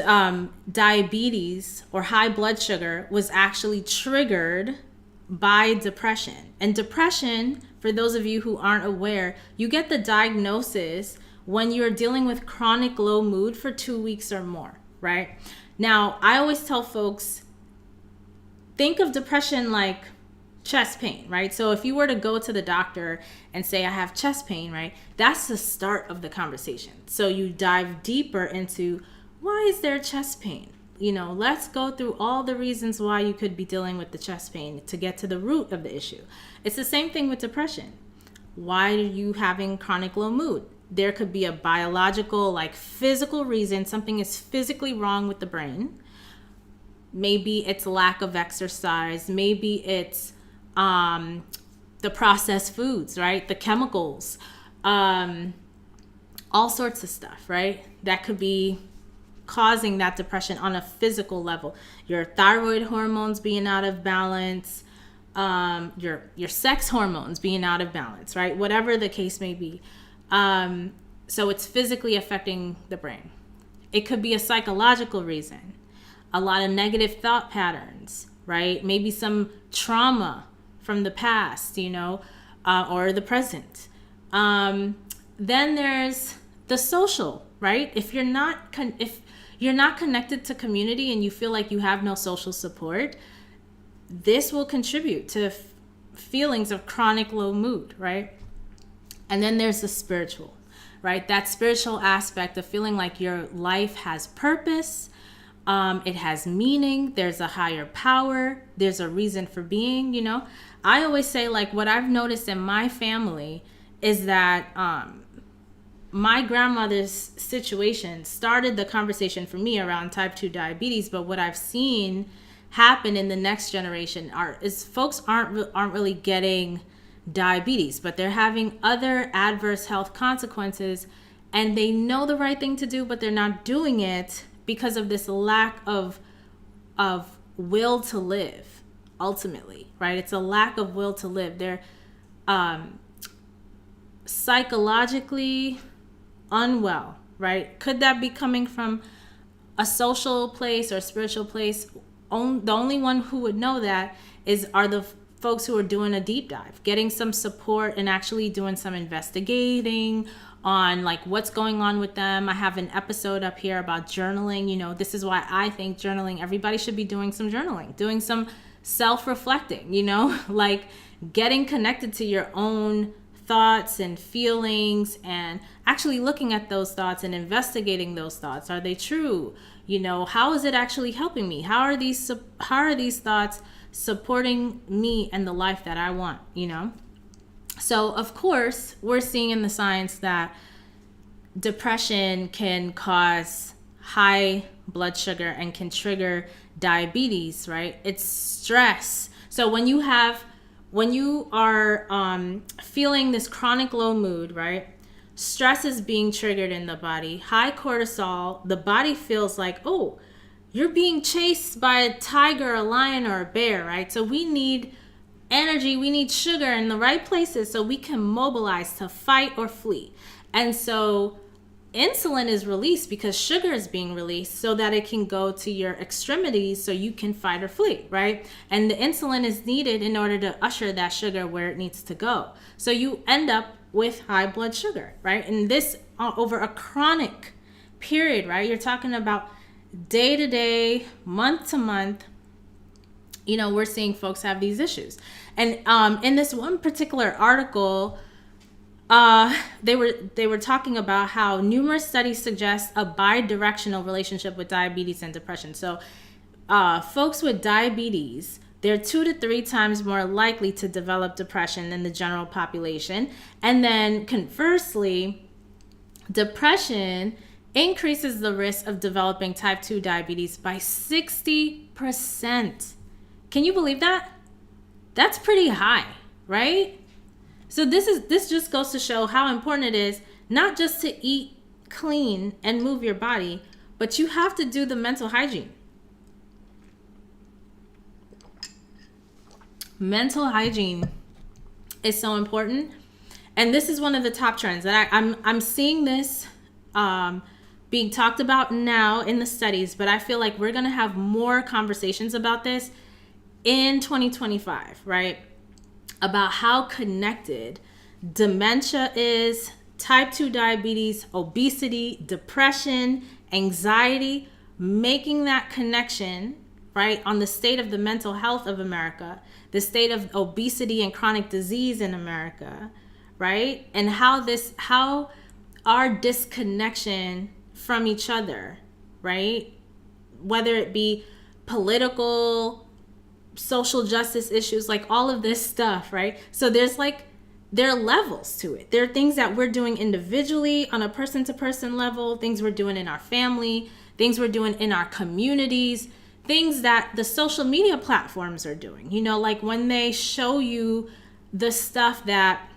diabetes or high blood sugar was actually triggered by depression. And depression, for those of you who aren't aware, you get the diagnosis when you're dealing with chronic low mood for 2 weeks or more, right? Now, I always tell folks, think of depression like chest pain, right? So if you were to go to the doctor and say, I have chest pain, right? That's the start of the conversation. So you dive deeper into, why is there chest pain? Let's go through all the reasons why you could be dealing with the chest pain to get to the root of the issue. It's the same thing with depression. Why are you having chronic low mood? There could be a biological, physical reason. Something is physically wrong with the brain. Maybe it's lack of exercise. Maybe it's the processed foods, right? The chemicals, all sorts of stuff, right? That could be causing that depression on a physical level. Your thyroid hormones being out of balance, your sex hormones being out of balance, right? Whatever the case may be. So it's physically affecting the brain. It could be a psychological reason, a lot of negative thought patterns, right? Maybe some trauma from the past, or the present. Then there's the social, right? If you're not connected to community and you feel like you have no social support, this will contribute to feelings of chronic low mood, right? And then there's the spiritual, right? That spiritual aspect of feeling like your life has purpose, it has meaning, there's a higher power, there's a reason for being, I always say, what I've noticed in my family is that my grandmother's situation started the conversation for me around type 2 diabetes, but what I've seen happen in the next generation is folks aren't really getting diabetes, but they're having other adverse health consequences, and they know the right thing to do, but they're not doing it because of this lack of will to live, ultimately, right? It's a lack of will to live. They're psychologically unwell, right? Could that be coming from a social place or spiritual place? The only one who would know that are the folks who are doing a deep dive, getting some support and actually doing some investigating on like what's going on with them. I have an episode up here about journaling. You know, this is why I think journaling, everybody should be doing some journaling, doing some self-reflecting, you know, like getting connected to your own thoughts and feelings and actually looking at those thoughts and investigating those thoughts. Are they true? You know, how is it actually helping me? How are these thoughts supporting me and the life that I want, you know? So of course, we're seeing in the science that depression can cause high blood sugar and can trigger diabetes, right? It's stress. So when you are feeling this chronic low mood, right? Stress is being triggered in the body. High cortisol, the body feels like, oh, you're being chased by a tiger, a lion, or a bear, right? So we need energy, we need sugar in the right places so we can mobilize to fight or flee. And so insulin is released because sugar is being released so that it can go to your extremities so you can fight or flee, right? And the insulin is needed in order to usher that sugar where it needs to go. So you end up with high blood sugar, right? And this over a chronic period, right? You're talking about day to day, month to month, you know, we're seeing folks have these issues. And in this one particular article, they were talking about how numerous studies suggest a bi-directional relationship with diabetes and depression. So folks with diabetes, they're 2 to 3 times more likely to develop depression than the general population. And then conversely, depression increases the risk of developing type 2 diabetes by 60%. Can you believe that? That's pretty high, right? So this just goes to show how important it is not just to eat clean and move your body, but you have to do the mental hygiene. Mental hygiene is so important. And this is one of the top trends that I'm seeing this being talked about now in the studies, but I feel like we're going to have more conversations about this in 2025, right? About how connected dementia is, type 2 diabetes, obesity, depression, anxiety, making that connection, right, on the state of the mental health of America, the state of obesity and chronic disease in America, right? And how our disconnection from each other, right? Whether it be political, social justice issues, like all of this stuff, right? So there are levels to it. There are things that we're doing individually on a person-to-person level, things we're doing in our family, things we're doing in our communities, things that the social media platforms are doing. You know, like when they show you the stuff that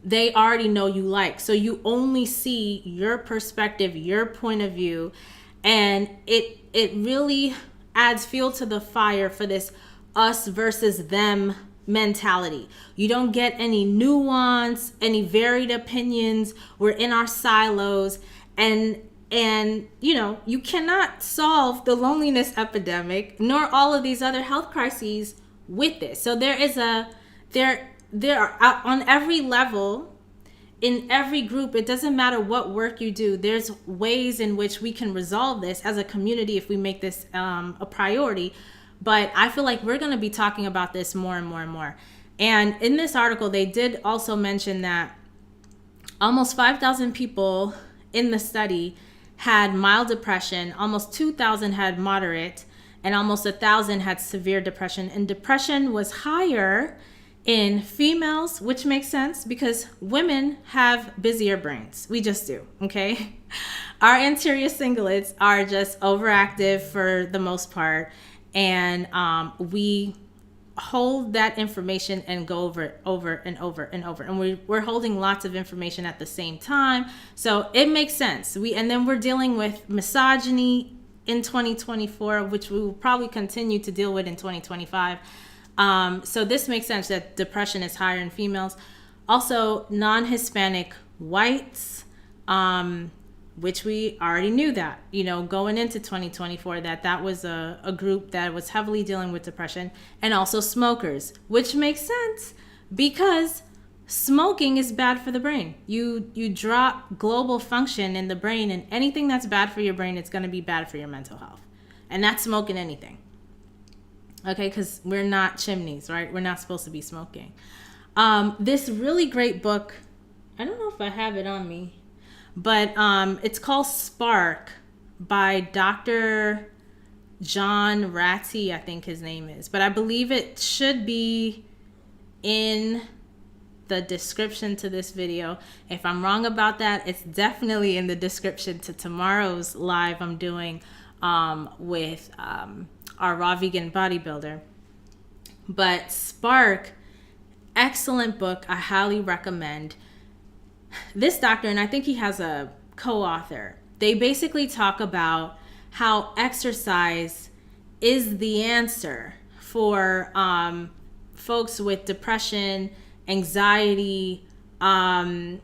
they already know you like. So you only see your perspective, your point of view, and it really adds fuel to the fire for this us versus them mentality. You don't get any nuance, any varied opinions. We're in our silos, and you know, you cannot solve the loneliness epidemic nor all of these other health crises with this. So there are on every level, in every group, it doesn't matter what work you do, there's ways in which we can resolve this as a community if we make this a priority. But I feel like we're going to be talking about this more and more and more. And in this article, they did also mention that almost 5,000 people in the study had mild depression, almost 2,000 had moderate, and almost 1,000 had severe depression. And depression was higher in females, which makes sense because women have busier brains. We just do, okay? Our anterior cingulates are just overactive for the most part, and we hold that information and go over it over and over and over. And we're holding lots of information at the same time. So it makes sense. And then we're dealing with misogyny, in 2024, which we will probably continue to deal with in 2025. So this makes sense that depression is higher in females. Also, non-Hispanic whites, which we already knew that, going into 2024, that was a group that was heavily dealing with depression. And also smokers, which makes sense because smoking is bad for the brain. You drop global function in the brain, and anything that's bad for your brain, it's going to be bad for your mental health. And that's smoking anything. Okay, because we're not chimneys, right? We're not supposed to be smoking. This really great book, I don't know if I have it on me, but it's called Spark by Dr. John Ratty, I think his name is. But I believe it should be in the description to this video. If I'm wrong about that, it's definitely in the description to tomorrow's live I'm doing with our raw vegan bodybuilder. But Spark, excellent book. I highly recommend. This doctor, and I think he has a co-author, they basically talk about how exercise is the answer for folks with depression, anxiety, and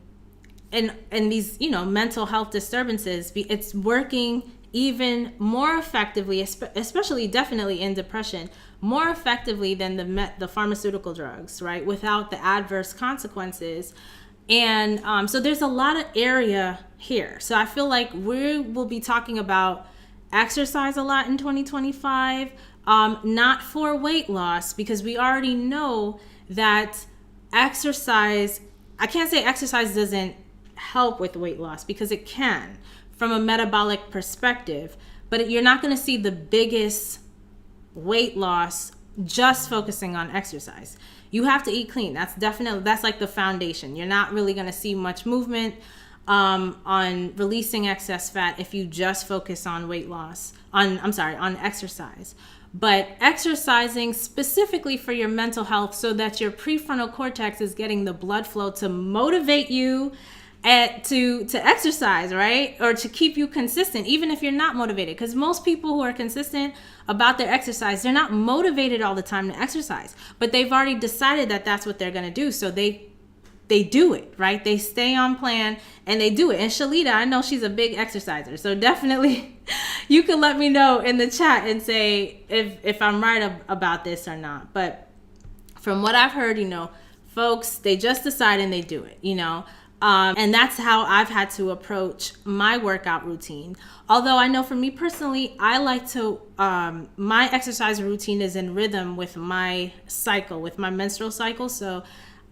these, mental health disturbances. It's working even more effectively, especially definitely in depression, more effectively than the pharmaceutical drugs, right? Without the adverse consequences. And so there's a lot of area here. So I feel like we will be talking about exercise a lot in 2025, not for weight loss, because we already know that exercise, I can't say exercise doesn't help with weight loss, because it can from a metabolic perspective, but you're not going to see the biggest weight loss just focusing on exercise. You have to eat clean. That's like the foundation. You're not really going to see much movement on releasing excess fat if you just focus on weight loss, on exercise. But exercising specifically for your mental health so that your prefrontal cortex is getting the blood flow to motivate you to exercise, right? Or to keep you consistent, even if you're not motivated. Because most people who are consistent about their exercise, they're not motivated all the time to exercise, but they've already decided that that's what they're going to do. So they do it, right? They stay on plan and they do it. And Shalita, I know she's a big exerciser. So definitely you can let me know in the chat and say if I'm right about this or not. But from what I've heard, folks, they just decide and they do it, and that's how I've had to approach my workout routine. Although I know for me personally, I like to, my exercise routine is in rhythm with my cycle, with my menstrual cycle. So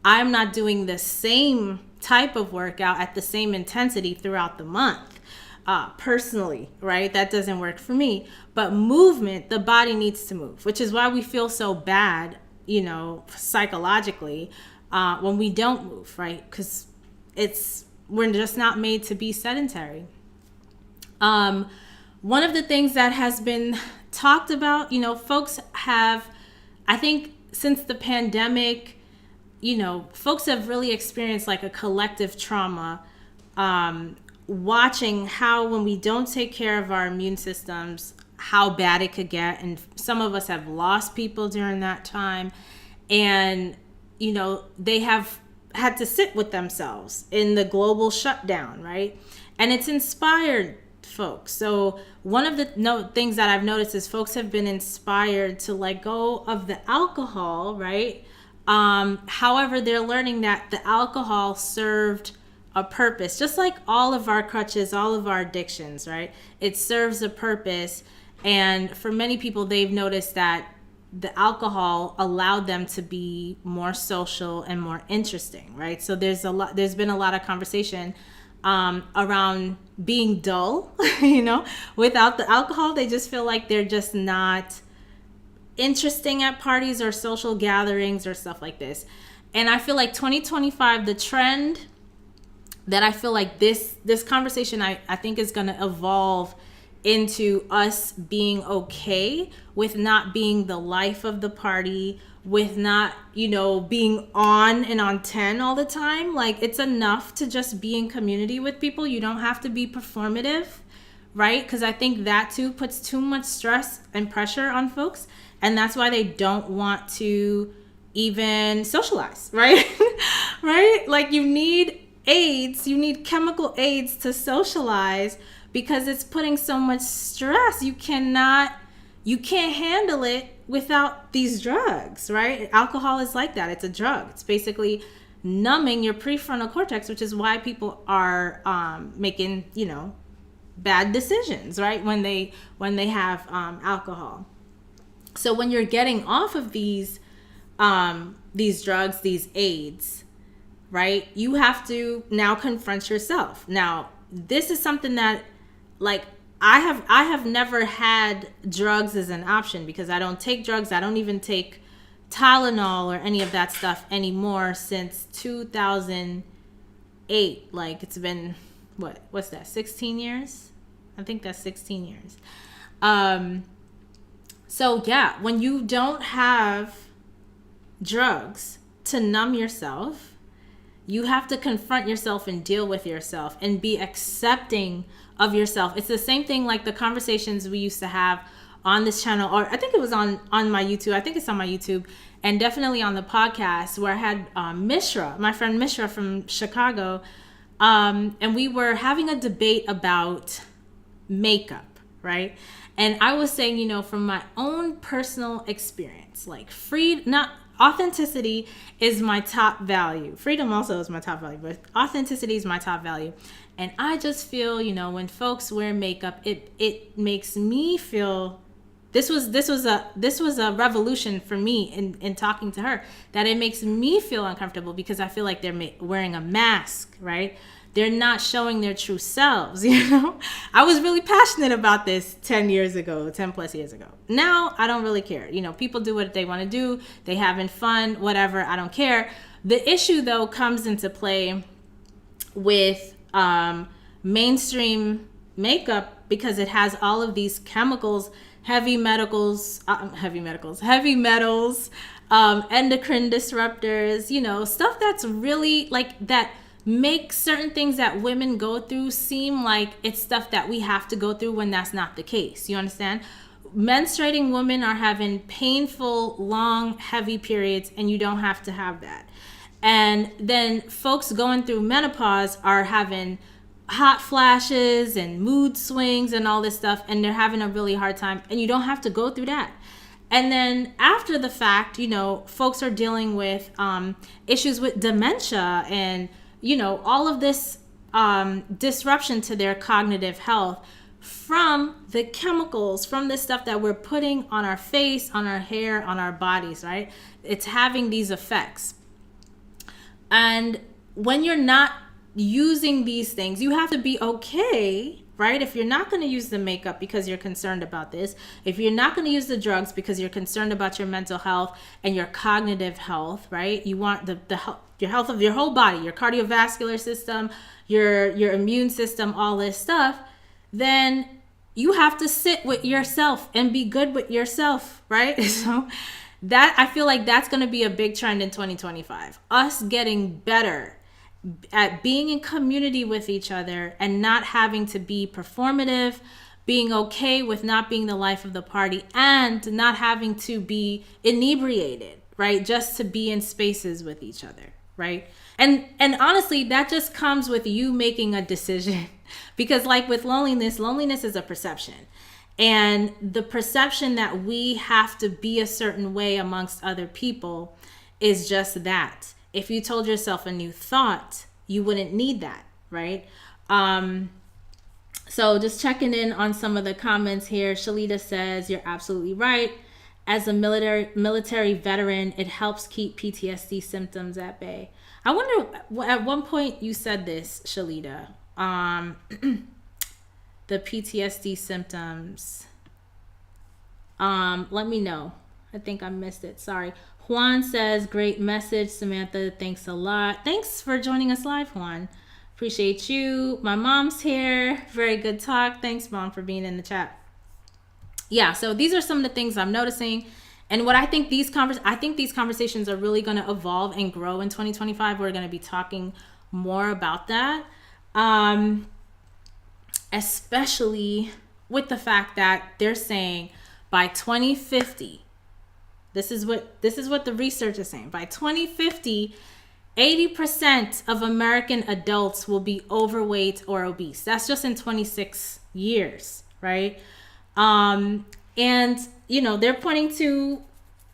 I'm not doing the same type of workout at the same intensity throughout the month. Personally, right? That doesn't work for me. But movement, the body needs to move, which is why we feel so bad, psychologically, when we don't move, right? Because we're just not made to be sedentary. One of the things that has been talked about, folks have, I think since the pandemic, folks have really experienced like a collective trauma, watching how when we don't take care of our immune systems, how bad it could get. And some of us have lost people during that time. And, they have had to sit with themselves in the global shutdown, right? And it's inspired folks. So one of the things that I've noticed is folks have been inspired to let go of the alcohol, right? However, they're learning that the alcohol served a purpose, just like all of our crutches, all of our addictions, right? It serves a purpose. And for many people, they've noticed that the alcohol allowed them to be more social and more interesting, right? So there's been a lot of conversation around being dull, without the alcohol. They just feel like they're just not interesting at parties or social gatherings or stuff like this. And I feel like 2025, the trend that I feel like this conversation, I think is going to evolve into us being okay with not being the life of the party, with not, being on and on 10 all the time. Like, it's enough to just be in community with people. You don't have to be performative, right? Because I think that too puts too much stress and pressure on folks, and that's why they don't want to even socialize, right? Right? Like you need aids, you need chemical aids to socialize because it's putting so much stress. You can't handle it without these drugs, right? Alcohol is like that. It's a drug. It's basically numbing your prefrontal cortex, which is why people are making, bad decisions, right? When they have alcohol. So when you're getting off of these drugs, these aids, right? You have to now confront yourself. Now, this is something that, like, I have never had drugs as an option because I don't take drugs. I don't even take Tylenol or any of that stuff anymore since 2008. Like, it's been, what's that, 16 years? I think that's 16 years. So yeah, when you don't have drugs to numb yourself, you have to confront yourself and deal with yourself and be accepting of yourself. It's the same thing like the conversations we used to have on this channel, or I think it was on my YouTube. I think it's on my YouTube, and definitely on the podcast where I had Mishra, my friend Mishra from Chicago, and we were having a debate about makeup, right? And I was saying, from my own personal experience, like authenticity is my top value. Freedom also is my top value, but authenticity is my top value. And I just feel, when folks wear makeup, it makes me feel, this was a revolution for me in talking to her, that it makes me feel uncomfortable because I feel like they're wearing a mask, right? They're not showing their true selves, I was really passionate about this 10 plus years ago. Now, I don't really care. People do what they want to do. They having fun, whatever. I don't care. The issue, though, comes into play with mainstream makeup because it has all of these chemicals, heavy metals, endocrine disruptors, stuff that's really like that make certain things that women go through seem like it's stuff that we have to go through when that's not the case. You understand? Menstruating women are having painful, long, heavy periods, and you don't have to have that. And then folks going through menopause are having hot flashes and mood swings and all this stuff, and they're having a really hard time, and you don't have to go through that. And then after the fact, folks are dealing with issues with dementia and all of this disruption to their cognitive health from the chemicals, from the stuff that we're putting on our face, on our hair, on our bodies, right? It's having these effects. And when you're not using these things, you have to be okay, right? If you're not going to use the makeup because you're concerned about this, if you're not going to use the drugs because you're concerned about your mental health and your cognitive health, right? You want your health of your whole body, your cardiovascular system, your immune system, all this stuff, then you have to sit with yourself and be good with yourself, right? So that, I feel like that's going to be a big trend in 2025. Us getting better at being in community with each other and not having to be performative, being okay with not being the life of the party, and not having to be inebriated, right? Just to be in spaces with each other, right? And honestly, that just comes with you making a decision. Because like with loneliness is a perception. And the perception that we have to be a certain way amongst other people is just that. If you told yourself a new thought, you wouldn't need that, right? So just checking in on some of the comments here. Shalita says, you're absolutely right. As a military veteran, it helps keep PTSD symptoms at bay. I wonder, at one point you said this, Shalita, the PTSD symptoms. Let me know. I think I missed it. Sorry. Juan says, great message, Samantha. Thanks a lot. Thanks for joining us live, Juan. Appreciate you. My mom's here. Very good talk. Thanks, Mom, for being in the chat. Yeah, so these are some of the things I'm noticing. And what I think these conversations are really going to evolve and grow in 2025. We're going to be talking more about that. especially with the fact that they're saying by 2050, this is what the research is saying, by 2050, 80% of American adults will be overweight or obese. That's just in 26 years, right? And, they're pointing to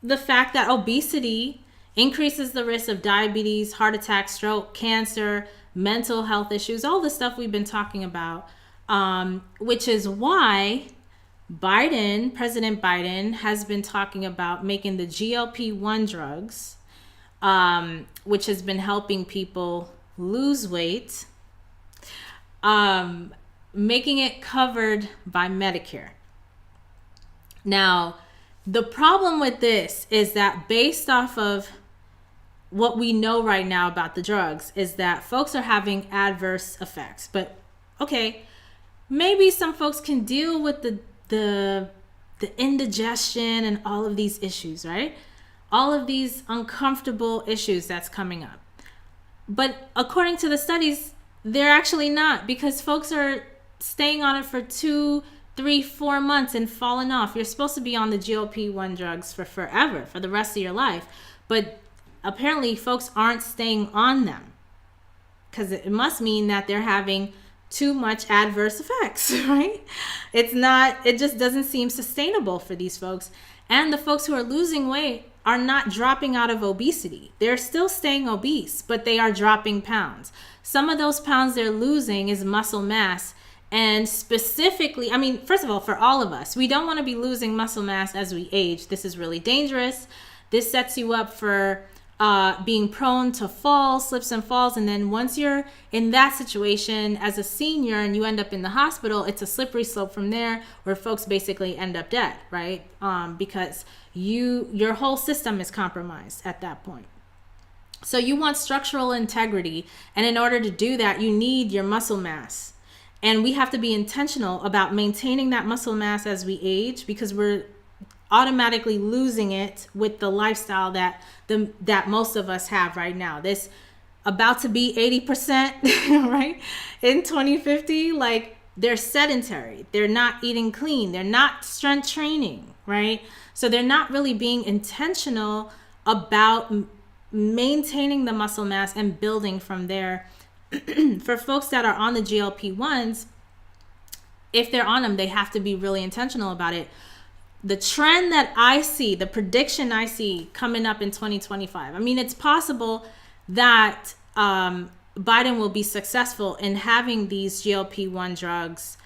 the fact that obesity increases the risk of diabetes, heart attack, stroke, cancer, mental health issues, all the stuff we've been talking about, which is why President Biden has been talking about making the GLP-1 drugs, which has been helping people lose weight, making it covered by Medicare. Now, the problem with this is that based off of what we know right now about the drugs is that folks are having adverse effects. But okay, maybe some folks can deal with the indigestion and all of these issues, right? All of these uncomfortable issues that's coming up. But according to the studies, they're actually not, because folks are staying on it for 2, 3, 4 months and falling off. You're supposed to be on the GLP-1 drugs for forever, for the rest of your life. But apparently folks aren't staying on them, because it must mean that they're having too much adverse effects, right? It just doesn't seem sustainable for these folks. And the folks who are losing weight are not dropping out of obesity. They're still staying obese, but they are dropping pounds. Some of those pounds they're losing is muscle mass. And specifically, first of all, for all of us, we don't want to be losing muscle mass as we age. This is really dangerous. This sets you up for being prone to falls, slips and falls. And then once you're in that situation as a senior and you end up in the hospital, it's a slippery slope from there where folks basically end up dead, right? Because your whole system is compromised at that point. So you want structural integrity. And in order to do that, you need your muscle mass. And we have to be intentional about maintaining that muscle mass as we age, because we're automatically losing it with the lifestyle that most of us have right now. This about to be 80%, right? In 2050, like, they're sedentary. They're not eating clean. They're not strength training, right? So they're not really being intentional about maintaining the muscle mass and building from there. For folks that are on the GLP-1s, if they're on them, they have to be really intentional about it. The trend that I see, the prediction I see coming up in 2025, it's possible that Biden will be successful in having these GLP-1 drugs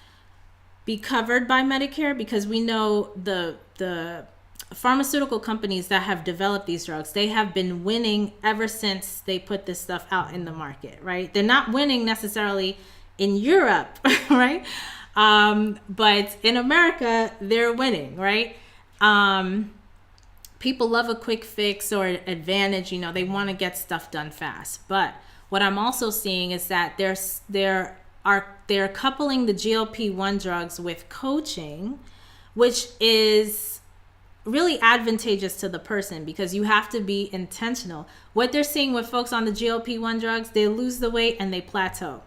be covered by Medicare, because we know the pharmaceutical companies that have developed these drugs, they have been winning ever since they put this stuff out in the market, right? They're not winning necessarily in Europe, right? But in America, they're winning, right? People love a quick fix or advantage, they want to get stuff done fast. But what I'm also seeing is that they're coupling the GLP-1 drugs with coaching, which is really advantageous to the person, because you have to be intentional. What they're seeing with folks on the GLP-1 drugs, they lose the weight and they plateau.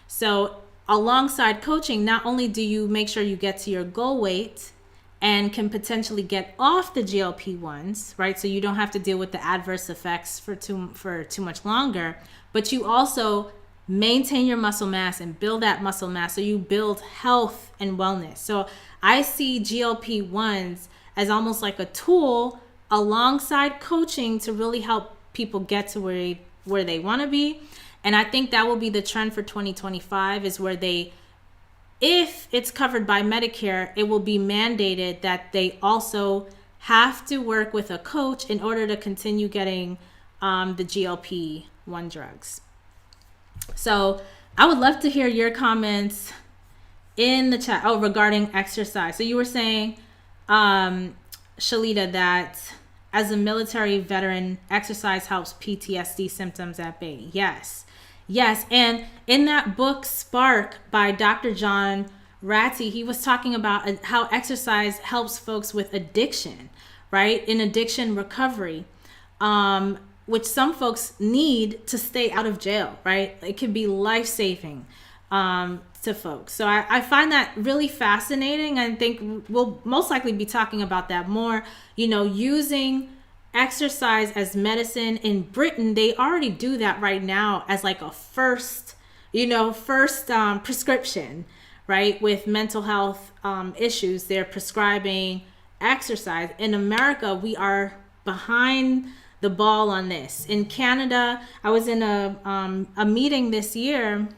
So alongside coaching, not only do you make sure you get to your goal weight and can potentially get off the GLP-1s, right? So you don't have to deal with the adverse effects for too much longer, but you also maintain your muscle mass and build that muscle mass. So you build health and wellness. So I see GLP-1s as almost like a tool alongside coaching to really help people get to where they want to be. And I think that will be the trend for 2025, is where if it's covered by Medicare, it will be mandated that they also have to work with a coach in order to continue getting the GLP-1 drugs. So I would love to hear your comments in the chat regarding exercise. So you were saying, Shalita, that as a military veteran, exercise helps PTSD symptoms at bay. Yes. And in that book, Spark, by Dr. John Ratty, he was talking about how exercise helps folks with addiction, right? In addiction recovery, which some folks need to stay out of jail, right? It can be life-saving. to folks. So I find that really fascinating. I think we'll most likely be talking about that more, using exercise as medicine. In Britain, they already do that right now as like a first prescription, right? With mental health issues, they're prescribing exercise. In America, we are behind the ball on this. In Canada, I was in a meeting this year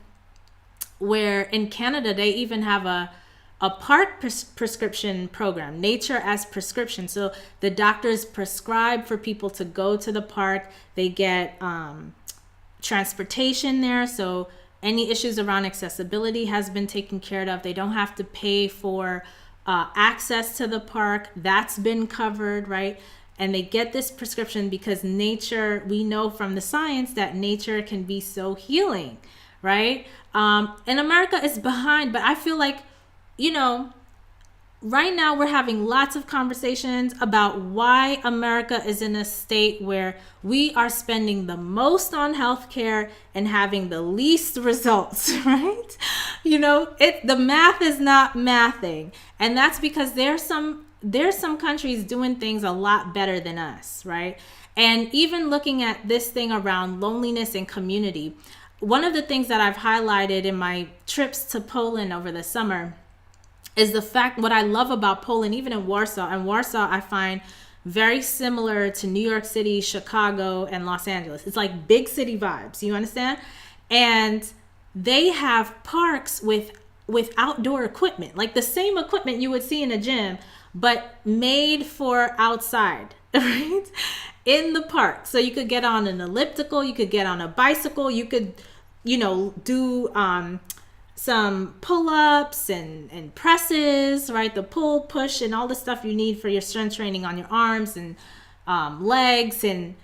where in Canada they even have a park prescription program, nature as prescription. So the doctors prescribe for people to go to the park. They get transportation there, so any issues around accessibility has been taken care of. They don't have to pay for access to the park. That's been covered, right? And they get this prescription because nature, we know from the science that nature can be so healing, right? And America is behind, but I feel like, right now we're having lots of conversations about why America is in a state where we are spending the most on healthcare and having the least results, right? The math is not mathing. And that's because there's some countries doing things a lot better than us, right? And even looking at this thing around loneliness and community, one of the things that I've highlighted in my trips to Poland over the summer is the fact, what I love about Poland, even in Warsaw, I find very similar to New York City, Chicago, and Los Angeles. It's like big city vibes, you understand? And they have parks with outdoor equipment, like the same equipment you would see in a gym, but made for outside, right? In the park. So you could get on an elliptical, you could get on a bicycle, you could, do some pull-ups and presses, right? The pull, push, and all the stuff you need for your strength training on your arms and legs, and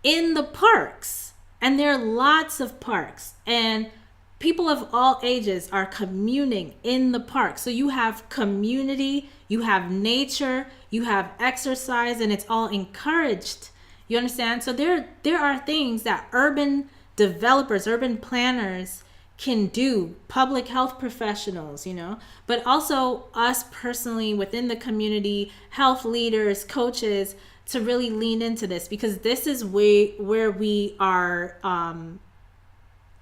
in the parks. And there are lots of parks, and people of all ages are communing in the park. So you have community, you have nature, you have exercise, and it's all encouraged. You understand? So there are things that urban developers, urban planners can do, public health professionals, but also us personally within the community, health leaders, coaches, to really lean into this, because this is where we are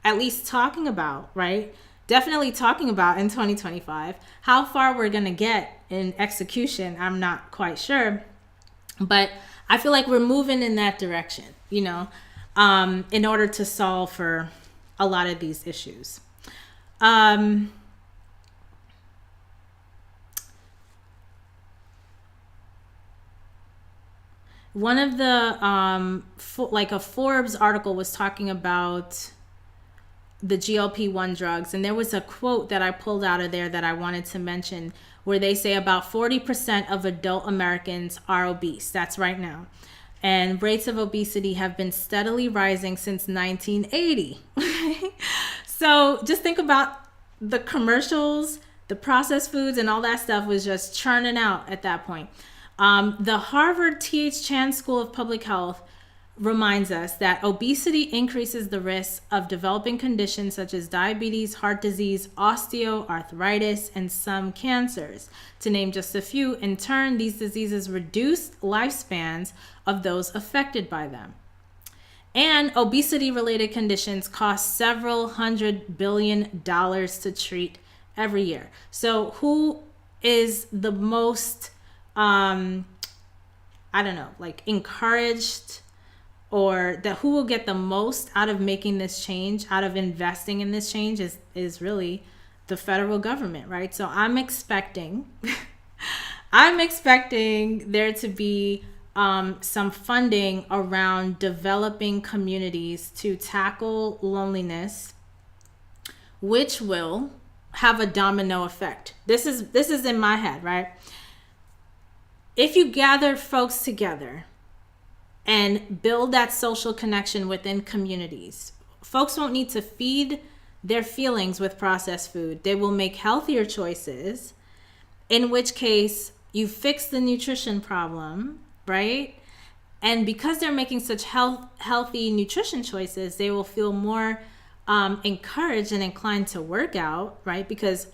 at least talking about, right? Definitely talking about in 2025. How far we're going to get in execution, I'm not quite sure. But I feel like we're moving in that direction, in order to solve for a lot of these issues. One of the a Forbes article was talking about the GLP-1 drugs, and there was a quote that I pulled out of there that I wanted to mention, where they say about 40% of adult Americans are obese. That's right now. And rates of obesity have been steadily rising since 1980. So just think about the commercials, the processed foods, and all that stuff was just churning out at that point. The Harvard T.H. Chan School of Public Health reminds us that obesity increases the risk of developing conditions such as diabetes, heart disease, osteoarthritis, and some cancers, to name just a few. In turn, these diseases reduce lifespans of those affected by them. And obesity-related conditions cost several $100 billion to treat every year. So who is the most, encouraged, or that who will get the most out of making this change, out of investing in this change, is really the federal government, right? So I'm expecting there to be some funding around developing communities to tackle loneliness, which will have a domino effect. This is in my head, right? If you gather folks together and build that social connection within communities, folks won't need to feed their feelings with processed food. They will make healthier choices, in which case you fix the nutrition problem, right? And because they're making such healthy nutrition choices, they will feel more encouraged and inclined to work out, right? Because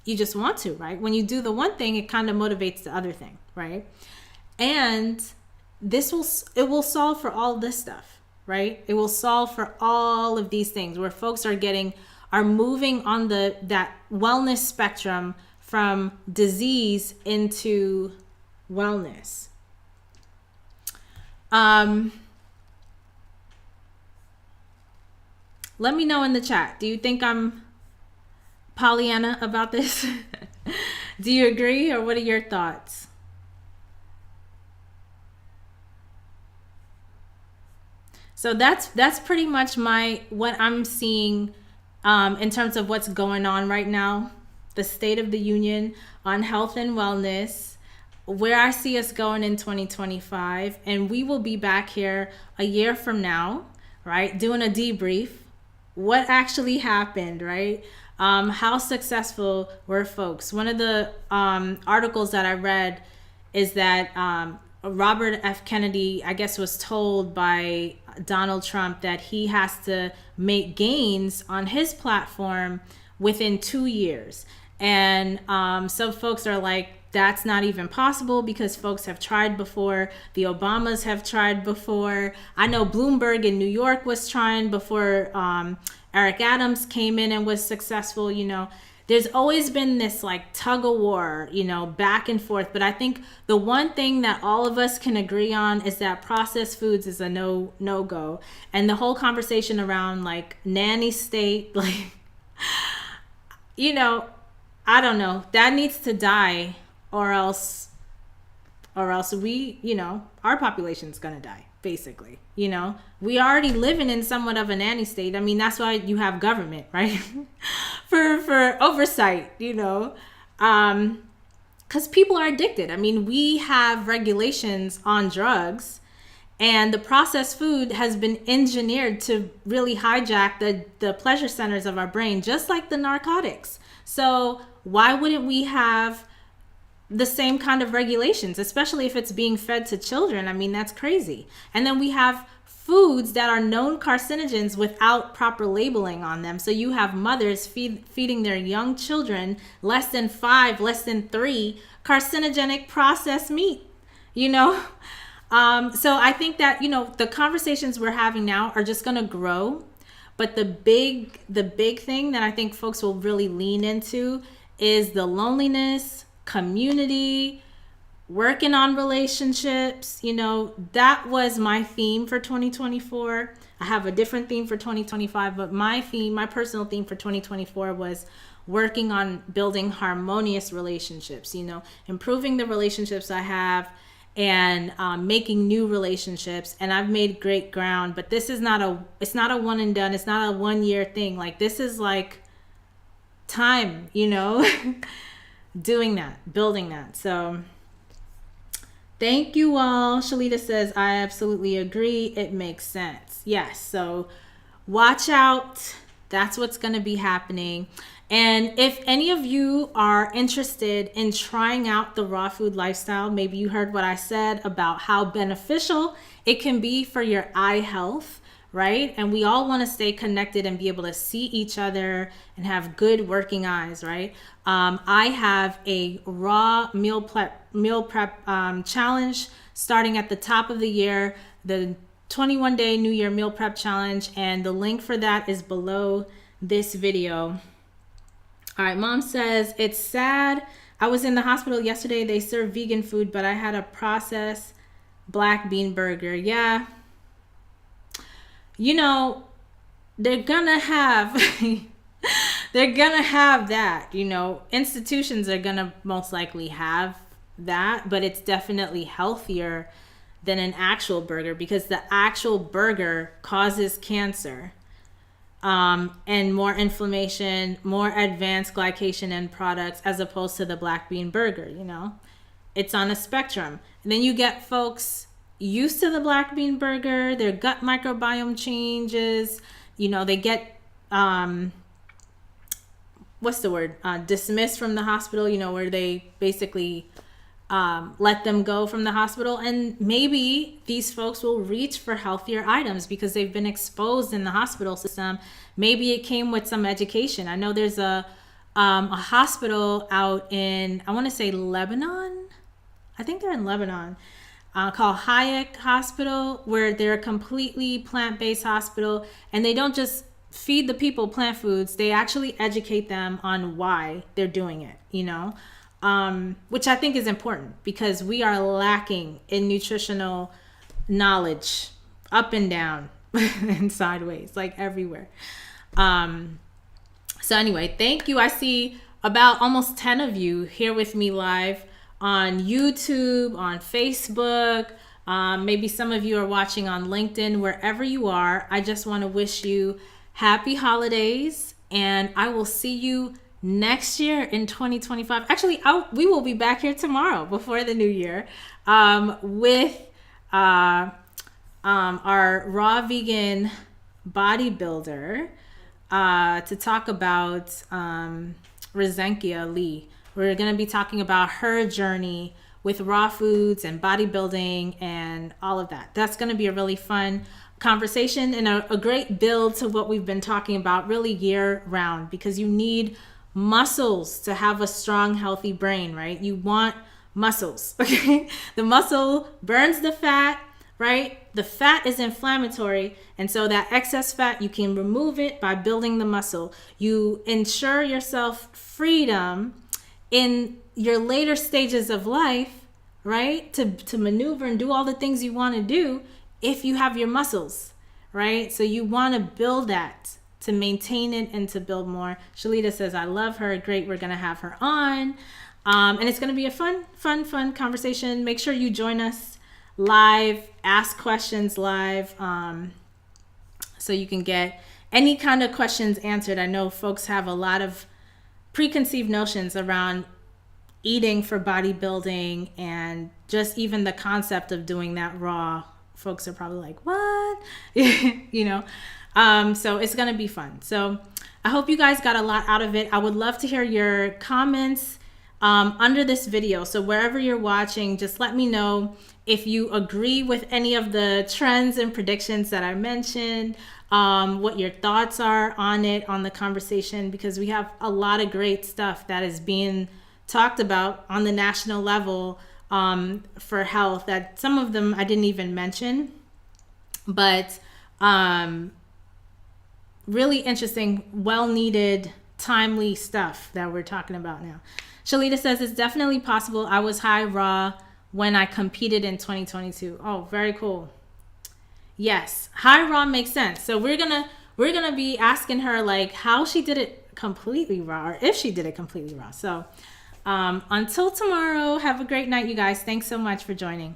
you just want to, right? When you do the one thing, it kind of motivates the other thing, right? And it will solve for all this stuff, right? It will solve for all of these things where folks are moving on that wellness spectrum from disease into wellness. Let me know in the chat. Do you think I'm Pollyanna about this? Do you agree, or what are your thoughts? So that's pretty much what I'm seeing in terms of what's going on right now, the State of the Union on health and wellness, where I see us going in 2025, and we will be back here a year from now, right, doing a debrief. What actually happened, right? How successful were folks? One of the articles that I read is that Robert F. Kennedy, I guess, was told by Donald Trump that he has to make gains on his platform within 2 years. And some folks are like, that's not even possible because folks have tried before. The Obamas have tried before. I know Bloomberg in New York was trying before Eric Adams came in and was successful. There's always been this like tug of war, back and forth. But I think the one thing that all of us can agree on is that processed foods is a no-go. And the whole conversation around like nanny state, like, I don't know, that needs to die, or else we, our population's gonna die, basically. We already living in somewhat of a nanny state. I mean, that's why you have government, right? for oversight, because people are addicted. I mean, we have regulations on drugs, and the processed food has been engineered to really hijack the pleasure centers of our brain, just like the narcotics. So why wouldn't we have the same kind of regulations, especially if it's being fed to children? I mean, that's crazy. And then we have foods that are known carcinogens without proper labeling on them. So you have mothers feeding their young children less than 5, less than 3 carcinogenic processed meat, So I think that, the conversations we're having now are just going to grow. But the big thing that I think folks will really lean into is the loneliness, community, working on relationships. That was my theme for 2024. I have a different theme for 2025, but my personal theme for 2024 was working on building harmonious relationships, improving the relationships I have, and making new relationships. And I've made great ground, but this is it's not a one and done. It's not a 1 year thing. Like, this is like time, doing that, building that. So thank you all. Shalita says, I absolutely agree. It makes sense. Yes. So watch out. That's what's going to be happening. And if any of you are interested in trying out the raw food lifestyle, maybe you heard what I said about how beneficial it can be for your eye health, right? And we all want to stay connected and be able to see each other and have good working eyes, right? I have a raw meal prep challenge starting at the top of the year, the 21-day New Year meal prep challenge, and the link for that is below this video. All right, mom says, it's sad. I was in the hospital yesterday. They served vegan food, but I had a processed black bean burger. Yeah. They're gonna have that, institutions are gonna most likely have that, but it's definitely healthier than an actual burger because the actual burger causes cancer. And more inflammation, more advanced glycation end products as opposed to the black bean burger, It's on a spectrum. And then you get folks used to the black bean burger, their gut microbiome changes, they get, dismissed from the hospital, where they basically let them go from the hospital, and maybe these folks will reach for healthier items because they've been exposed in the hospital system. Maybe it came with some education. I know there's a hospital out in, I want to say Lebanon. I think they're in Lebanon, called Hayek Hospital, where they're a completely plant-based hospital, and they don't just feed the people plant foods. They actually educate them on why they're doing it, which I think is important because we are lacking in nutritional knowledge up and down and sideways, like everywhere. So anyway, thank you. I see about almost 10 of you here with me live on YouTube, on Facebook. Maybe some of you are watching on LinkedIn. Wherever you are, I just want to wish you happy holidays, and I will see you next year in 2025. Actually, we will be back here tomorrow before the new year with our raw vegan bodybuilder to talk about Rezenkia Lee. We're going to be talking about her journey with raw foods and bodybuilding and all of that. That's going to be a really fun conversation and a great build to what we've been talking about really year round, because you need muscles to have a strong, healthy brain, right? You want muscles, okay? The muscle burns the fat, right? The fat is inflammatory, and so that excess fat, you can remove it by building the muscle. You ensure yourself freedom in your later stages of life, right? To maneuver and do all the things you want to do if you have your muscles, right? So you want to build that to maintain it and to build more. Shalita says, I love her. Great. We're going to have her on. And it's going to be a fun conversation. Make sure you join us live, ask questions live, so you can get any kind of questions answered. I know folks have a lot of preconceived notions around eating for bodybuilding and just even the concept of doing that raw. Folks are probably like, what? So it's going to be fun. So I hope you guys got a lot out of it. I would love to hear your comments under this video. So wherever you're watching, just let me know if you agree with any of the trends and predictions that I mentioned, what your thoughts are on it, on the conversation, because we have a lot of great stuff that is being talked about on the national level for health, that some of them I didn't even mention, but really interesting, well-needed, timely stuff that we're talking about now. Shalita says, it's definitely possible. I was high raw when I competed in 2022. Oh, very cool. Yes, high raw makes sense. So we're gonna be asking her like how she did it completely raw, or if she did it completely raw. So until tomorrow, have a great night, you guys. Thanks so much for joining.